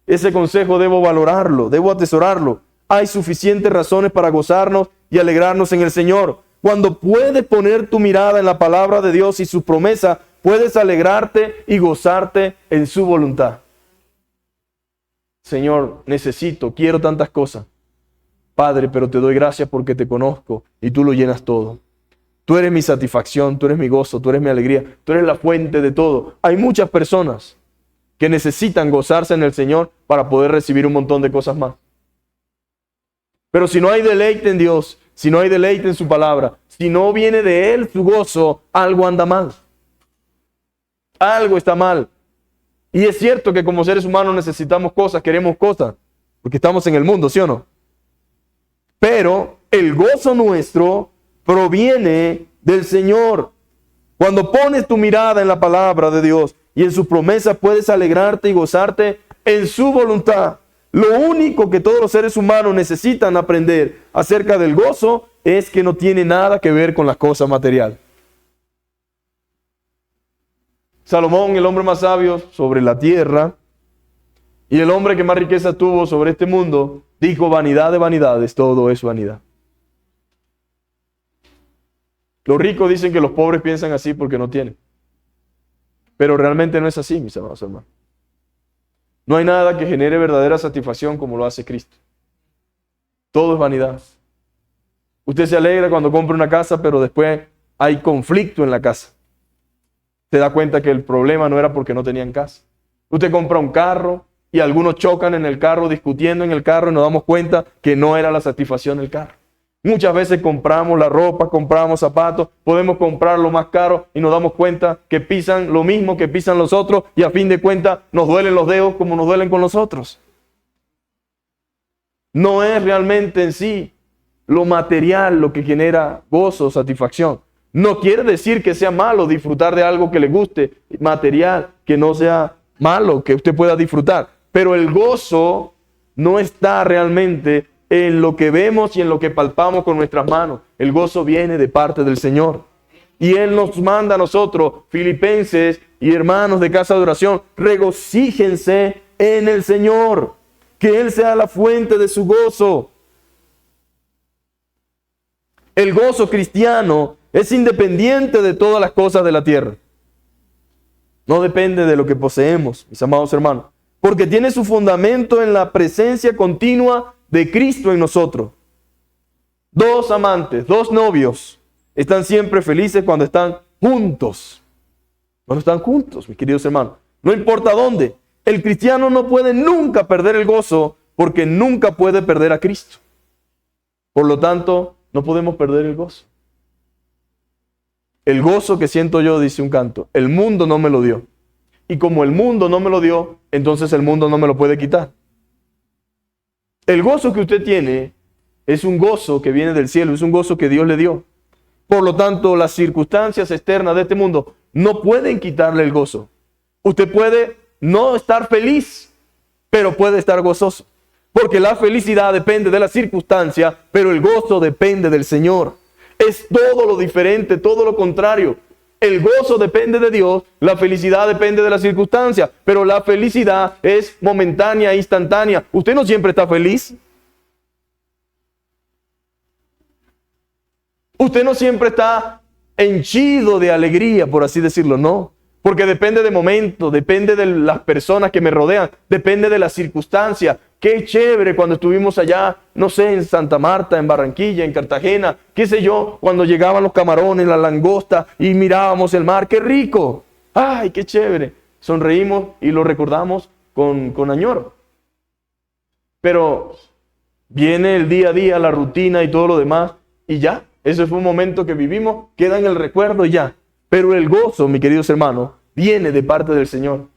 A: Ese consejo debo valorarlo, debo atesorarlo. Hay suficientes razones para gozarnos y alegrarnos en el Señor. Cuando puedes poner tu mirada en la palabra de Dios y su promesa, puedes alegrarte y gozarte en su voluntad. Señor, quiero tantas cosas. Padre, pero te doy gracias porque te conozco y tú lo llenas todo. Tú eres mi satisfacción, tú eres mi gozo, tú eres mi alegría, tú eres la fuente de todo. Hay muchas personas que necesitan gozarse en el Señor para poder recibir un montón de cosas más. Pero si no hay deleite en Dios, si no hay deleite en su palabra, si no viene de Él su gozo, algo anda mal. Algo está mal. Y es cierto que como seres humanos necesitamos cosas, queremos cosas, porque estamos en el mundo, ¿sí o no? Pero el gozo nuestro proviene del Señor. Cuando pones tu mirada en la palabra de Dios y en su promesa, puedes alegrarte y gozarte en su voluntad. Lo único que todos los seres humanos necesitan aprender acerca del gozo es que no tiene nada que ver con las cosas materiales. Salomón, el hombre más sabio sobre la tierra y el hombre que más riqueza tuvo sobre este mundo, dijo: vanidad de vanidades, todo es vanidad. Los ricos dicen que los pobres piensan así porque no tienen. Pero realmente no es así, mis amados hermanos. No hay nada que genere verdadera satisfacción como lo hace Cristo. Todo es vanidad. Usted se alegra cuando compra una casa, pero después hay conflicto en la casa. Se da cuenta que el problema no era porque no tenían casa. Usted compra un carro y algunos chocan en el carro, discutiendo en el carro, y nos damos cuenta que no era la satisfacción del carro. Muchas veces compramos la ropa, compramos zapatos, podemos comprar lo más caro y nos damos cuenta que pisan lo mismo que pisan los otros y a fin de cuentas nos duelen los dedos como nos duelen con los otros. No es realmente en sí lo material lo que genera gozo, satisfacción. No quiere decir que sea malo disfrutar de algo que le guste, material, que no sea malo, que usted pueda disfrutar. Pero el gozo no está realmente en lo que vemos y en lo que palpamos con nuestras manos. El gozo viene de parte del Señor. Y Él nos manda a nosotros, filipenses y hermanos de casa de oración, regocíjense en el Señor, que Él sea la fuente de su gozo. El gozo cristiano es independiente de todas las cosas de la tierra. No depende de lo que poseemos, mis amados hermanos, porque tiene su fundamento en la presencia continua de Cristo en nosotros. Dos amantes, dos novios, están siempre felices cuando están juntos. Cuando están juntos, mis queridos hermanos. No importa dónde. El cristiano no puede nunca perder el gozo porque nunca puede perder a Cristo. Por lo tanto, no podemos perder el gozo. El gozo que siento yo, dice un canto, el mundo no me lo dio. Y como el mundo no me lo dio, entonces el mundo no me lo puede quitar. El gozo que usted tiene es un gozo que viene del cielo, es un gozo que Dios le dio. Por lo tanto, las circunstancias externas de este mundo no pueden quitarle el gozo. Usted puede no estar feliz, pero puede estar gozoso. Porque la felicidad depende de la circunstancia, pero el gozo depende del Señor. Es todo lo diferente, todo lo contrario. El gozo depende de Dios, la felicidad depende de la circunstancia, pero la felicidad es momentánea, instantánea. Usted no siempre está feliz. Usted no siempre está henchido de alegría, por así decirlo, no. Porque depende de momentos, depende de las personas que me rodean, depende de las circunstancias. Qué chévere cuando estuvimos allá, no sé, en Santa Marta, en Barranquilla, en Cartagena, qué sé yo, cuando llegaban los camarones, la langosta y mirábamos el mar, qué rico. Ay, qué chévere. Sonreímos y lo recordamos con añoro. Pero viene el día a día, la rutina y todo lo demás y ya. Ese fue un momento que vivimos, queda en el recuerdo y ya. Pero el gozo, mis queridos hermanos, viene de parte del Señor.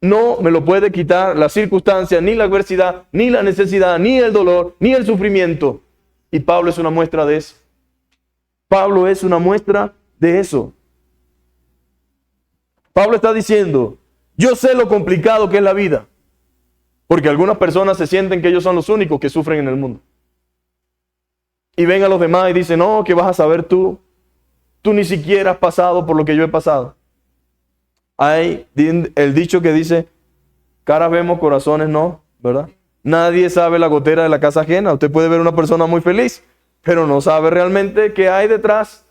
A: No me lo puede quitar la circunstancia, ni la adversidad, ni la necesidad, ni el dolor, ni el sufrimiento. Y Pablo es una muestra de eso. Pablo es una muestra de eso. Pablo está diciendo, yo sé lo complicado que es la vida. Porque algunas personas se sienten que ellos son los únicos que sufren en el mundo. Y ven a los demás y dicen, no, ¿qué vas a saber tú? Tú ni siquiera has pasado por lo que yo he pasado. Hay el dicho que dice, caras vemos, corazones no, ¿verdad? Nadie sabe la gotera de la casa ajena. Usted puede ver una persona muy feliz, pero no sabe realmente qué hay detrás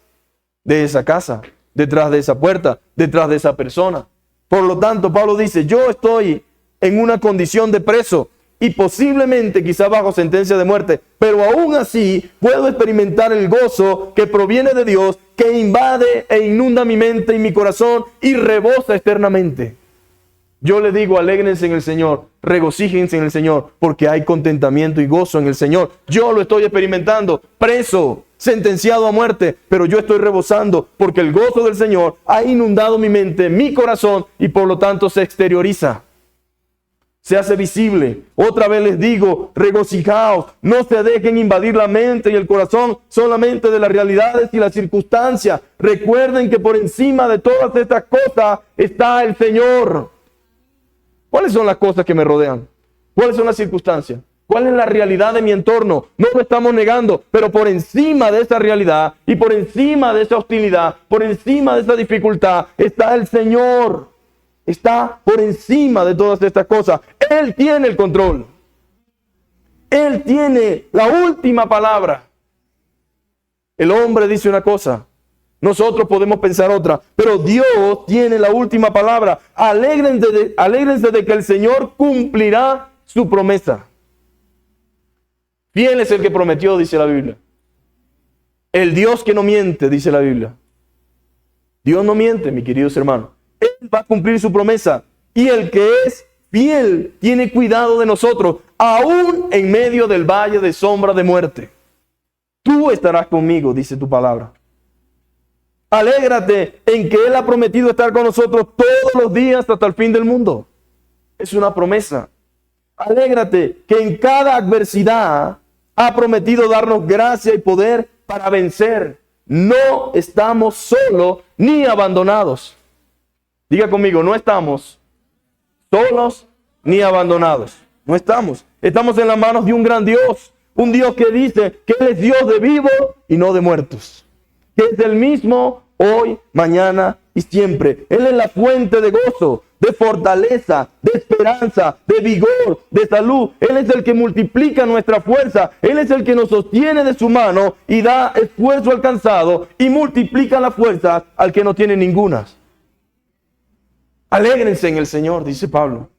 A: de esa casa, detrás de esa puerta, detrás de esa persona. Por lo tanto, Pablo dice, yo estoy en una condición de preso y posiblemente quizá bajo sentencia de muerte, pero aún así puedo experimentar el gozo que proviene de Dios, que invade e inunda mi mente y mi corazón y rebosa externamente. Yo le digo, alégrense en el Señor, regocíjense en el Señor, porque hay contentamiento y gozo en el Señor. Yo lo estoy experimentando, preso, sentenciado a muerte, pero yo estoy rebosando, porque el gozo del Señor ha inundado mi mente, mi corazón, y por lo tanto se exterioriza. Se hace visible. Otra vez les digo, regocijaos, no se dejen invadir la mente y el corazón solamente de las realidades y las circunstancias. Recuerden que por encima de todas estas cosas está el Señor. ¿Cuáles son las cosas que me rodean? ¿Cuáles son las circunstancias? ¿Cuál es la realidad de mi entorno? No lo estamos negando, pero por encima de esa realidad y por encima de esa hostilidad, por encima de esa dificultad, está el Señor. Está por encima de todas estas cosas. Él tiene el control. Él tiene la última palabra. El hombre dice una cosa, nosotros podemos pensar otra, pero Dios tiene la última palabra. Alégrense de que el Señor cumplirá su promesa. Fiel es el que prometió, dice la Biblia. El Dios que no miente, dice la Biblia. Dios no miente, mis queridos hermanos. Él va a cumplir su promesa. Y el que es fiel tiene cuidado de nosotros, aún en medio del valle de sombra de muerte. Tú estarás conmigo, dice tu palabra. Alégrate en que Él ha prometido estar con nosotros todos los días hasta el fin del mundo. Es una promesa. Alégrate que en cada adversidad ha prometido darnos gracia y poder para vencer. No estamos solos ni abandonados. Diga conmigo, no estamos solos ni abandonados. No estamos. Estamos en las manos de un gran Dios. Un Dios que dice que Él es Dios de vivos y no de muertos. Que es el mismo hoy, mañana y siempre. Él es la fuente de gozo, de fortaleza, de esperanza, de vigor, de salud. Él es el que multiplica nuestra fuerza. Él es el que nos sostiene de su mano y da esfuerzo alcanzado y multiplica la fuerza al que no tiene ninguna. Alégrense en el Señor, dice Pablo.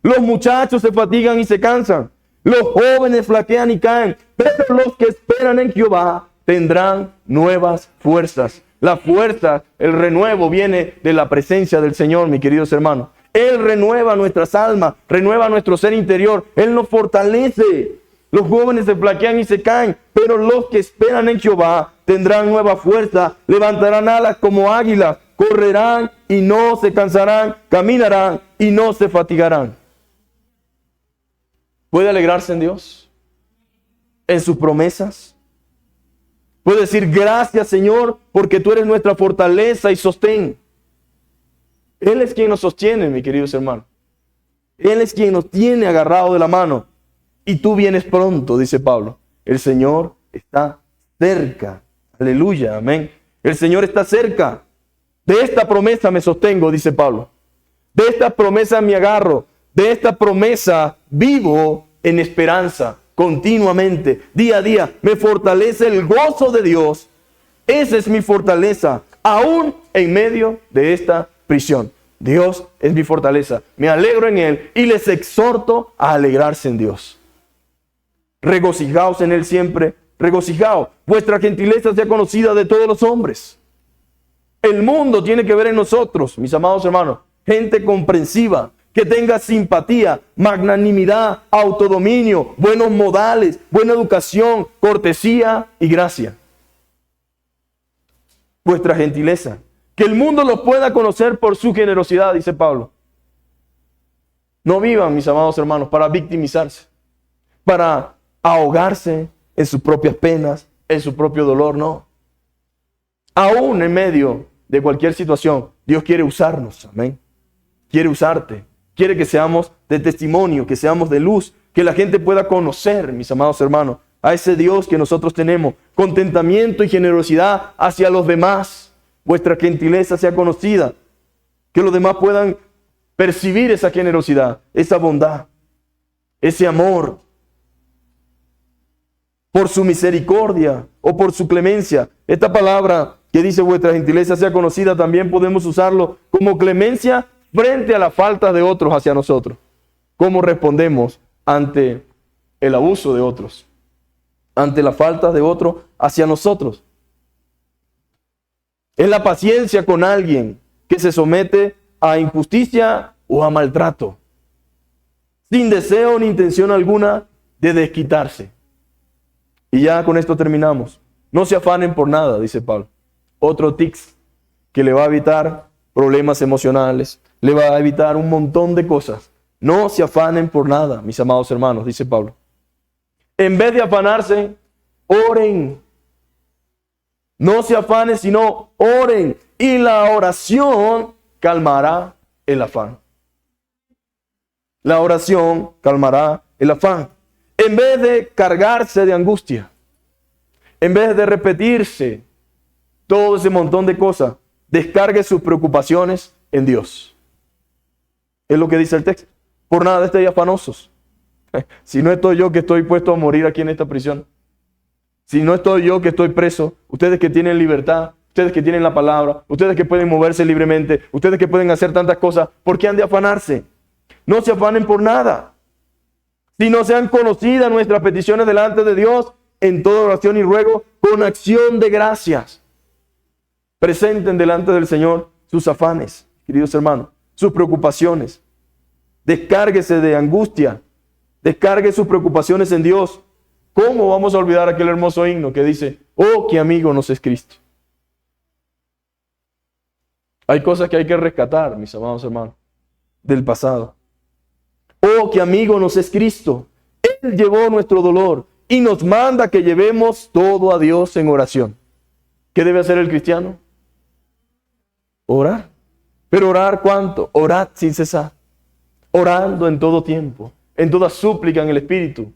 A: Los muchachos se fatigan y se cansan. Los jóvenes flaquean y caen. Pero los que esperan en Jehová tendrán nuevas fuerzas. La fuerza, el renuevo viene de la presencia del Señor, mis queridos hermanos. Él renueva nuestras almas, renueva nuestro ser interior. Él nos fortalece. Los jóvenes se flaquean y se caen, pero los que esperan en Jehová tendrán nueva fuerza, levantarán alas como águilas, correrán y no se cansarán, caminarán y no se fatigarán. ¿Puede alegrarse en Dios? ¿En sus promesas? ¿Puede decir gracias, Señor, porque tú eres nuestra fortaleza y sostén? Él es quien nos sostiene, mis queridos hermanos. Él es quien nos tiene agarrado de la mano. Y tú vienes pronto, dice Pablo. El Señor está cerca. Aleluya, amén. El Señor está cerca. De esta promesa me sostengo, dice Pablo. De esta promesa me agarro. De esta promesa vivo en esperanza, continuamente, día a día. Me fortalece el gozo de Dios. Esa es mi fortaleza, aún en medio de esta prisión. Dios es mi fortaleza. Me alegro en Él y les exhorto a alegrarse en Dios. Regocijaos en Él siempre. Regocijaos. Vuestra gentileza sea conocida de todos los hombres. El mundo tiene que ver en nosotros, mis amados hermanos, gente comprensiva, que tenga simpatía, magnanimidad, autodominio, buenos modales, buena educación, cortesía y gracia. Vuestra gentileza. Que el mundo los pueda conocer por su generosidad, dice Pablo. No vivan, mis amados hermanos, para victimizarse, para ahogarse en sus propias penas, en su propio dolor, no. Aún en medio de cualquier situación, Dios quiere usarnos, amén. Quiere usarte. Quiere que seamos de testimonio, que seamos de luz, que la gente pueda conocer, mis amados hermanos, a ese Dios que nosotros tenemos. Contentamiento y generosidad hacia los demás. Vuestra gentileza sea conocida. Que los demás puedan percibir esa generosidad, esa bondad, ese amor. Por su misericordia o por su clemencia. Esta palabra que dice vuestra gentileza sea conocida, también podemos usarlo como clemencia frente a la falta de otros hacia nosotros. ¿Cómo respondemos ante el abuso de otros? Ante la falta de otros hacia nosotros. Es la paciencia con alguien que se somete a injusticia o a maltrato, sin deseo ni intención alguna de desquitarse. Y ya con esto terminamos. No se afanen por nada, dice Pablo. Otro tics que le va a evitar problemas emocionales, le va a evitar un montón de cosas. No se afanen por nada, mis amados hermanos, dice Pablo. En vez de afanarse, oren. No se afanen, sino oren. Y la oración calmará el afán. La oración calmará el afán. En vez de cargarse de angustia, en vez de repetirse todo ese montón de cosas, descargue sus preocupaciones en Dios. Es lo que dice el texto. Por nada estéis afanosos. Si no estoy yo que estoy puesto a morir aquí en esta prisión, si no estoy yo que estoy preso, ustedes que tienen libertad, ustedes que tienen la palabra, ustedes que pueden moverse libremente, ustedes que pueden hacer tantas cosas, ¿por qué han de afanarse? No se afanen por nada. Si no sean conocidas nuestras peticiones delante de Dios, en toda oración y ruego, con acción de gracias. Presenten delante del Señor sus afanes, queridos hermanos, sus preocupaciones. Descárguese de angustia. Descargue sus preocupaciones en Dios. ¿Cómo vamos a olvidar aquel hermoso himno que dice, oh, qué amigo nos es Cristo? Hay cosas que hay que rescatar, mis amados hermanos, del pasado. Oh, qué amigo nos es Cristo. Él llevó nuestro dolor y nos manda que llevemos todo a Dios en oración. ¿Qué debe hacer el cristiano? Orar. ¿Pero orar cuánto? Orad sin cesar. Orando en todo tiempo. En toda súplica en el Espíritu.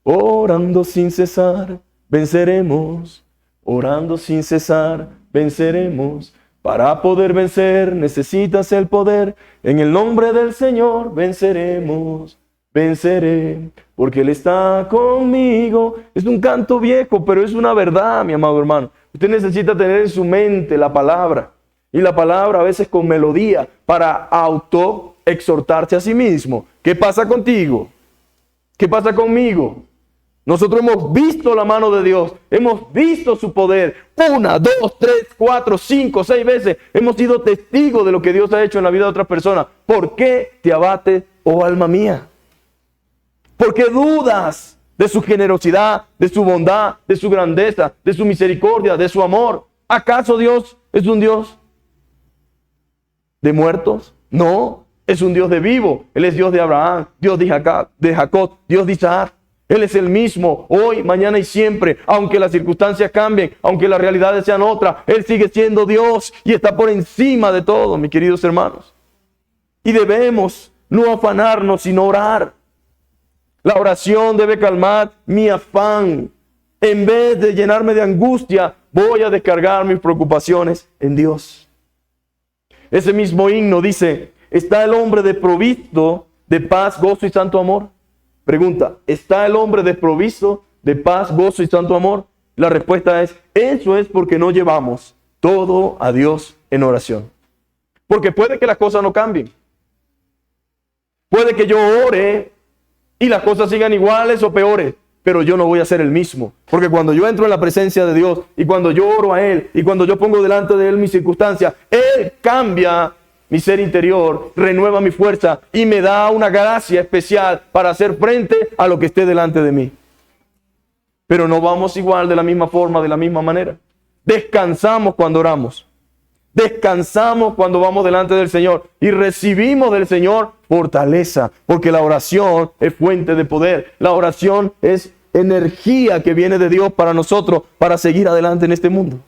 A: Orando sin cesar, venceremos. Orando sin cesar, venceremos. Para poder vencer necesitas el poder. En el nombre del Señor venceremos. Venceré, porque Él está conmigo. Es un canto viejo, pero es una verdad, mi amado hermano. Usted necesita tener en su mente la palabra. Y la palabra a veces con melodía para auto-exhortarse a sí mismo. ¿Qué pasa contigo? ¿Qué pasa conmigo? Nosotros hemos visto la mano de Dios, hemos visto su poder 1, 2, 3, 4, 5, 6 veces. Hemos sido testigos de lo que Dios ha hecho en la vida de otras personas. ¿Por qué te abates, oh alma mía? ¿Por qué dudas de su generosidad, de su bondad, de su grandeza, de su misericordia, de su amor? ¿Acaso Dios es un Dios de muertos? No, es un Dios de vivo. Él es Dios de Abraham, Dios de Jacob, Dios de Isaac. Él es el mismo hoy, mañana y siempre. Aunque las circunstancias cambien, aunque las realidades sean otras, Él sigue siendo Dios y está por encima de todo, mis queridos hermanos. Y debemos no afanarnos, sino orar. La oración debe calmar mi afán. En vez de llenarme de angustia, voy a descargar mis preocupaciones en Dios. Ese mismo himno dice, ¿está el hombre desprovisto de paz, gozo y santo amor? Pregunta, ¿está el hombre desprovisto de paz, gozo y santo amor? La respuesta es, eso es porque no llevamos todo a Dios en oración. Porque puede que las cosas no cambien. Puede que yo ore y las cosas sigan iguales o peores, pero yo no voy a ser el mismo. Porque cuando yo entro en la presencia de Dios y cuando yo oro a Él y cuando yo pongo delante de Él mis circunstancias, Él cambia mi ser interior, renueva mi fuerza y me da una gracia especial para hacer frente a lo que esté delante de mí. Pero no vamos igual, de la misma forma, de la misma manera. Descansamos cuando oramos. Descansamos cuando vamos delante del Señor y recibimos del Señor fortaleza, porque la oración es fuente de poder. La oración es energía que viene de Dios para nosotros, para seguir adelante en este mundo.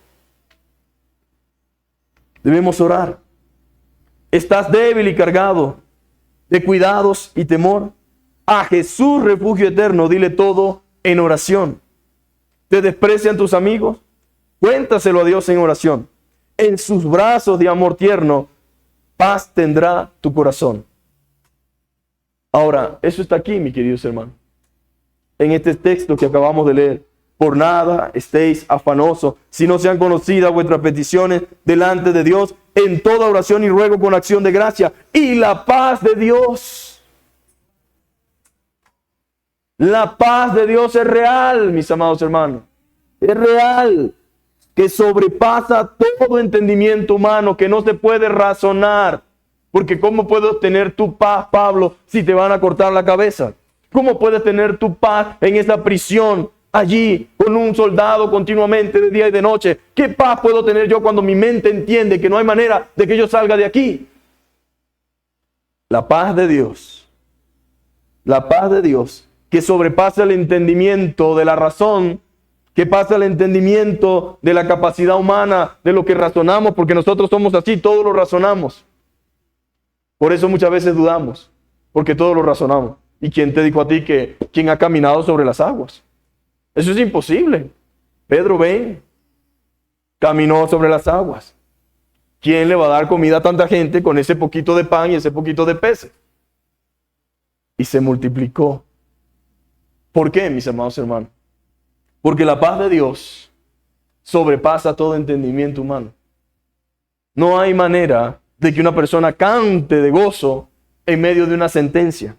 A: Debemos orar. ¿Estás débil y cargado de cuidados y temor? A Jesús, refugio eterno, dile todo en oración. ¿Te desprecian tus amigos? Cuéntaselo a Dios en oración. En sus brazos de amor tierno, paz tendrá tu corazón. Ahora, eso está aquí, mis queridos hermanos. En este texto que acabamos de leer. Por nada estéis afanosos, si no sean conocidas vuestras peticiones delante de Dios, en toda oración y ruego con acción de gracia. Y la paz de Dios. La paz de Dios es real, mis amados hermanos. Es real. Que sobrepasa todo entendimiento humano, que no se puede razonar. Porque ¿cómo puedes tener tu paz, Pablo, si te van a cortar la cabeza? ¿Cómo puedes tener tu paz en esa prisión, allí, con un soldado continuamente de día y de noche? ¿Qué paz puedo tener yo cuando mi mente entiende que no hay manera de que yo salga de aquí? La paz de Dios, que sobrepasa el entendimiento de la razón, que pasa el entendimiento de la capacidad humana, de lo que razonamos, porque nosotros somos así, todos lo razonamos. Por eso muchas veces dudamos, porque todos lo razonamos. ¿Y quién te dijo a ti que quién ha caminado sobre las aguas? Eso es imposible. Pedro, ven, caminó sobre las aguas. ¿Quién le va a dar comida a tanta gente con ese poquito de pan y ese poquito de peces? Y se multiplicó. ¿Por qué, mis amados hermanos? Porque la paz de Dios sobrepasa todo entendimiento humano. No hay manera de que una persona cante de gozo en medio de una sentencia.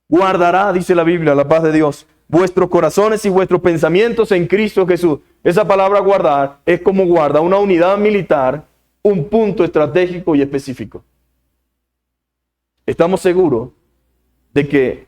A: Guardará, dice la Biblia, la paz de Dios, vuestros corazones y vuestros pensamientos en Cristo Jesús. Esa palabra guardar es como guarda una unidad militar, un punto estratégico y específico. Estamos seguros de que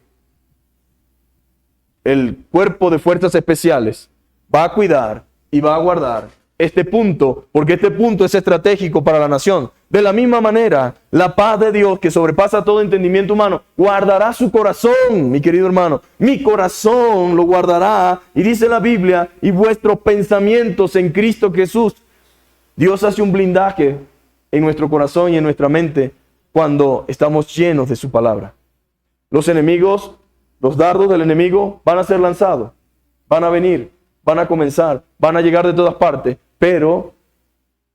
A: el cuerpo de fuerzas especiales va a cuidar y va a guardar este punto, porque este punto es estratégico para la nación. De la misma manera, la paz de Dios, que sobrepasa todo entendimiento humano, guardará su corazón, mi querido hermano. Mi corazón lo guardará, y dice la Biblia, y vuestros pensamientos en Cristo Jesús. Dios hace un blindaje en nuestro corazón y en nuestra mente cuando estamos llenos de su palabra. Los enemigos, los dardos del enemigo van a ser lanzados, van a venir, van a comenzar, van a llegar de todas partes, pero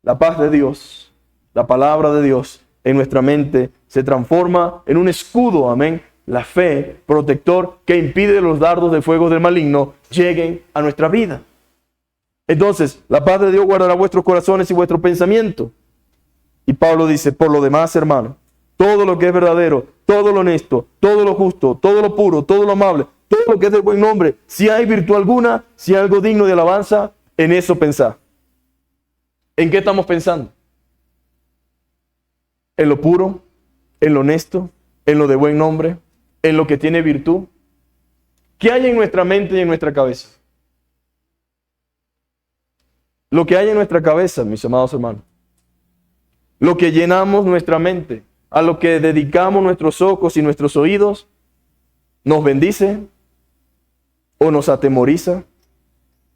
A: la paz de Dios, la palabra de Dios en nuestra mente se transforma en un escudo, amén. La fe, protector, que impide los dardos de fuego del maligno lleguen a nuestra vida. Entonces, la paz de Dios guardará vuestros corazones y vuestro pensamiento. Y Pablo dice, por lo demás, hermano, todo lo que es verdadero, todo lo honesto, todo lo justo, todo lo puro, todo lo amable, todo lo que es de buen nombre, si hay virtud alguna, si hay algo digno de alabanza, en eso pensad. ¿En qué estamos pensando? ¿En lo puro? ¿En lo honesto? ¿En lo de buen nombre? ¿En lo que tiene virtud? ¿Qué hay en nuestra mente y en nuestra cabeza? Lo que hay en nuestra cabeza, mis amados hermanos. Lo que llenamos nuestra mente, a lo que dedicamos nuestros ojos y nuestros oídos, nos bendice, o nos atemoriza,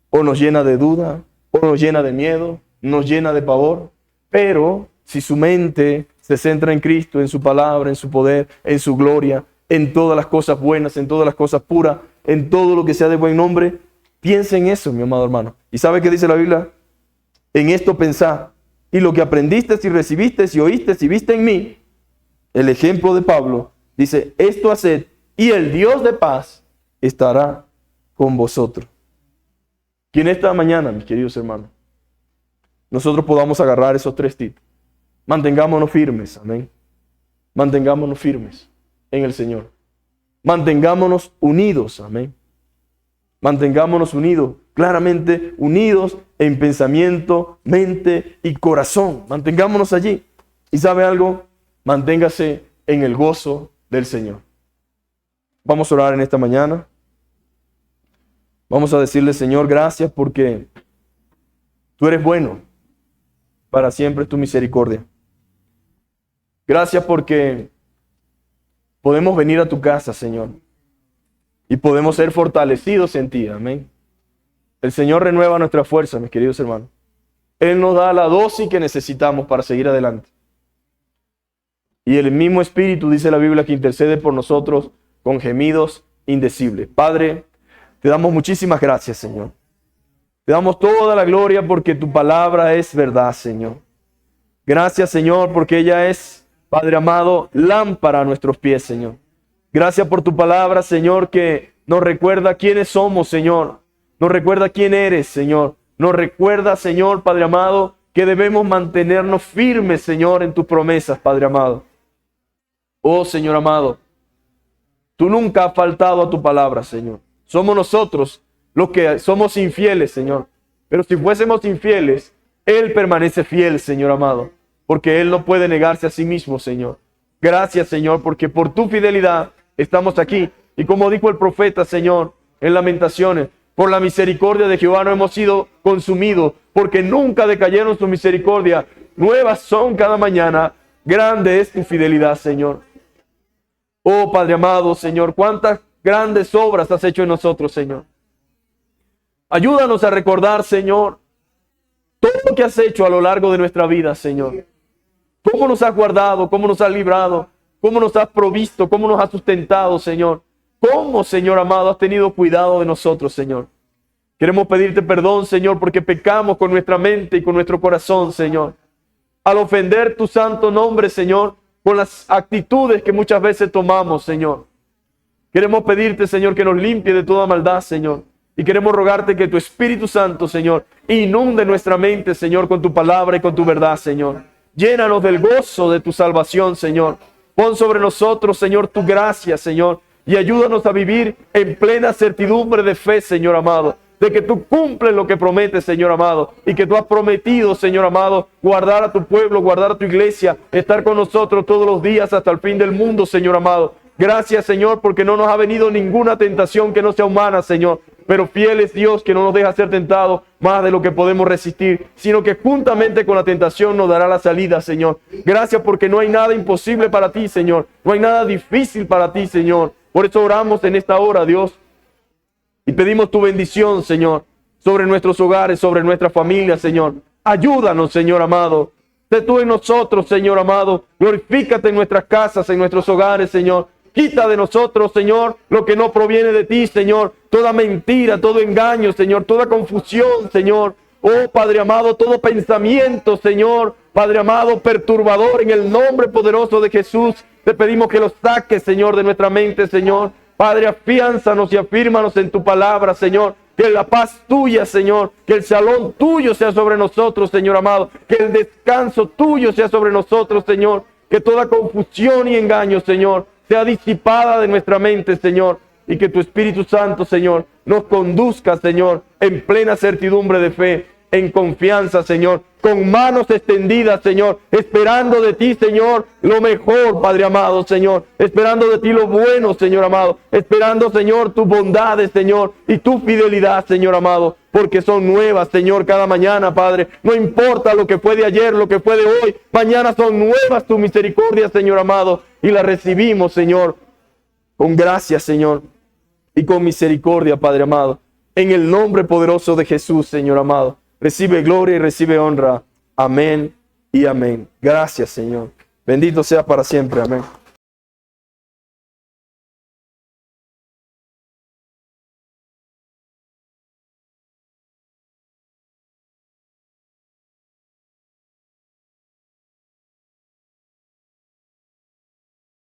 A: o nos llena de duda, o nos llena de miedo, nos llena de pavor. Pero si su mente se centra en Cristo, en su palabra, en su poder, en su gloria, en todas las cosas buenas, en todas las cosas puras, en todo lo que sea de buen nombre, piensa en eso, mi amado hermano. ¿Y sabe qué dice la Biblia? En esto pensad, y lo que aprendiste y recibiste y oíste y viste en mí, el ejemplo de Pablo, dice, esto haced, y el Dios de paz estará con vosotros. Que en esta mañana, mis queridos hermanos, nosotros podamos agarrar esos 3 tips. Mantengámonos firmes, amén. Mantengámonos firmes en el Señor. Mantengámonos unidos, amén. Mantengámonos unidos, claramente unidos en pensamiento, mente y corazón. Mantengámonos allí. ¿Y sabe algo? Manténgase en el gozo del Señor. Vamos a orar en esta mañana. Vamos a decirle, Señor, gracias porque tú eres bueno. Para siempre es tu misericordia. Gracias porque podemos venir a tu casa, Señor. Y podemos ser fortalecidos en ti. Amén. El Señor renueva nuestra fuerza, mis queridos hermanos. Él nos da la dosis que necesitamos para seguir adelante. Y el mismo Espíritu, dice la Biblia, que intercede por nosotros con gemidos indecibles. Padre, te damos muchísimas gracias, Señor. Te damos toda la gloria porque tu palabra es verdad, Señor. Gracias, Señor, porque ella es, Padre amado, lámpara a nuestros pies, Señor. Gracias por tu palabra, Señor, que nos recuerda quiénes somos, Señor. Nos recuerda quién eres, Señor. Nos recuerda, Señor, Padre amado, que debemos mantenernos firmes, Señor, en tus promesas, Padre amado. Oh, Señor amado, tú nunca has faltado a tu palabra, Señor. Somos nosotros los que somos infieles, Señor. Pero si fuésemos infieles, Él permanece fiel, Señor amado, porque Él no puede negarse a sí mismo, Señor. Gracias, Señor, porque por tu fidelidad estamos aquí. Y como dijo el profeta, Señor, en Lamentaciones, por la misericordia de Jehová no hemos sido consumidos, porque nunca decayeron su misericordia. Nuevas son cada mañana. Grande es tu fidelidad, Señor. Oh, Padre amado, Señor, cuántas grandes obras has hecho en nosotros, Señor. Ayúdanos a recordar, Señor, todo lo que has hecho a lo largo de nuestra vida, Señor. Cómo nos has guardado, cómo nos has librado, cómo nos has provisto, cómo nos has sustentado, Señor. Cómo, Señor amado, has tenido cuidado de nosotros, Señor. Queremos pedirte perdón, Señor, porque pecamos con nuestra mente y con nuestro corazón, Señor. Al ofender tu santo nombre, Señor, con las actitudes que muchas veces tomamos, Señor. Queremos pedirte, Señor, que nos limpie de toda maldad, Señor. Y queremos rogarte que tu Espíritu Santo, Señor, inunde nuestra mente, Señor, con tu palabra y con tu verdad, Señor. Llénanos del gozo de tu salvación, Señor. Pon sobre nosotros, Señor, tu gracia, Señor. Y ayúdanos a vivir en plena certidumbre de fe, Señor amado. De que tú cumples lo que prometes, Señor amado. Y que tú has prometido, Señor amado, guardar a tu pueblo, guardar a tu iglesia. Estar con nosotros todos los días hasta el fin del mundo, Señor amado. Gracias, Señor, porque no nos ha venido ninguna tentación que no sea humana, Señor. Pero fiel es Dios que no nos deja ser tentados más de lo que podemos resistir, sino que juntamente con la tentación nos dará la salida, Señor. Gracias porque no hay nada imposible para ti, Señor. No hay nada difícil para ti, Señor. Por eso oramos en esta hora, Dios. Y pedimos tu bendición, Señor, sobre nuestros hogares, sobre nuestra familia, Señor. Ayúdanos, Señor amado. Sé tú en nosotros, Señor amado. Glorifícate en nuestras casas, en nuestros hogares, Señor. Quita de nosotros, Señor, lo que no proviene de ti, Señor. Toda mentira, todo engaño, Señor. Toda confusión, Señor. Oh, Padre amado, todo pensamiento, Señor, Padre amado, perturbador, en el nombre poderoso de Jesús, te pedimos que los saques, Señor, de nuestra mente, Señor. Padre, afiánzanos y afírmanos en tu palabra, Señor. Que la paz tuya, Señor, que el shalom tuyo sea sobre nosotros, Señor amado. Que el descanso tuyo sea sobre nosotros, Señor. Que toda confusión y engaño, Señor, sea disipada de nuestra mente, Señor. Y que tu Espíritu Santo, Señor, nos conduzca, Señor, en plena certidumbre de fe, en confianza, Señor, con manos extendidas, Señor, esperando de ti, Señor, lo mejor, Padre amado, Señor, esperando de ti lo bueno, Señor amado, esperando, Señor, tus bondades, Señor, y tu fidelidad, Señor amado, porque son nuevas, Señor, cada mañana, Padre. No importa lo que fue de ayer, lo que fue de hoy, mañana son nuevas tus misericordias, Señor amado, y las recibimos, Señor, con gracia, Señor, y con misericordia, Padre amado, en el nombre poderoso de Jesús, Señor amado. Recibe gloria y recibe honra. Amén y amén. Gracias, Señor. Bendito sea para siempre. Amén.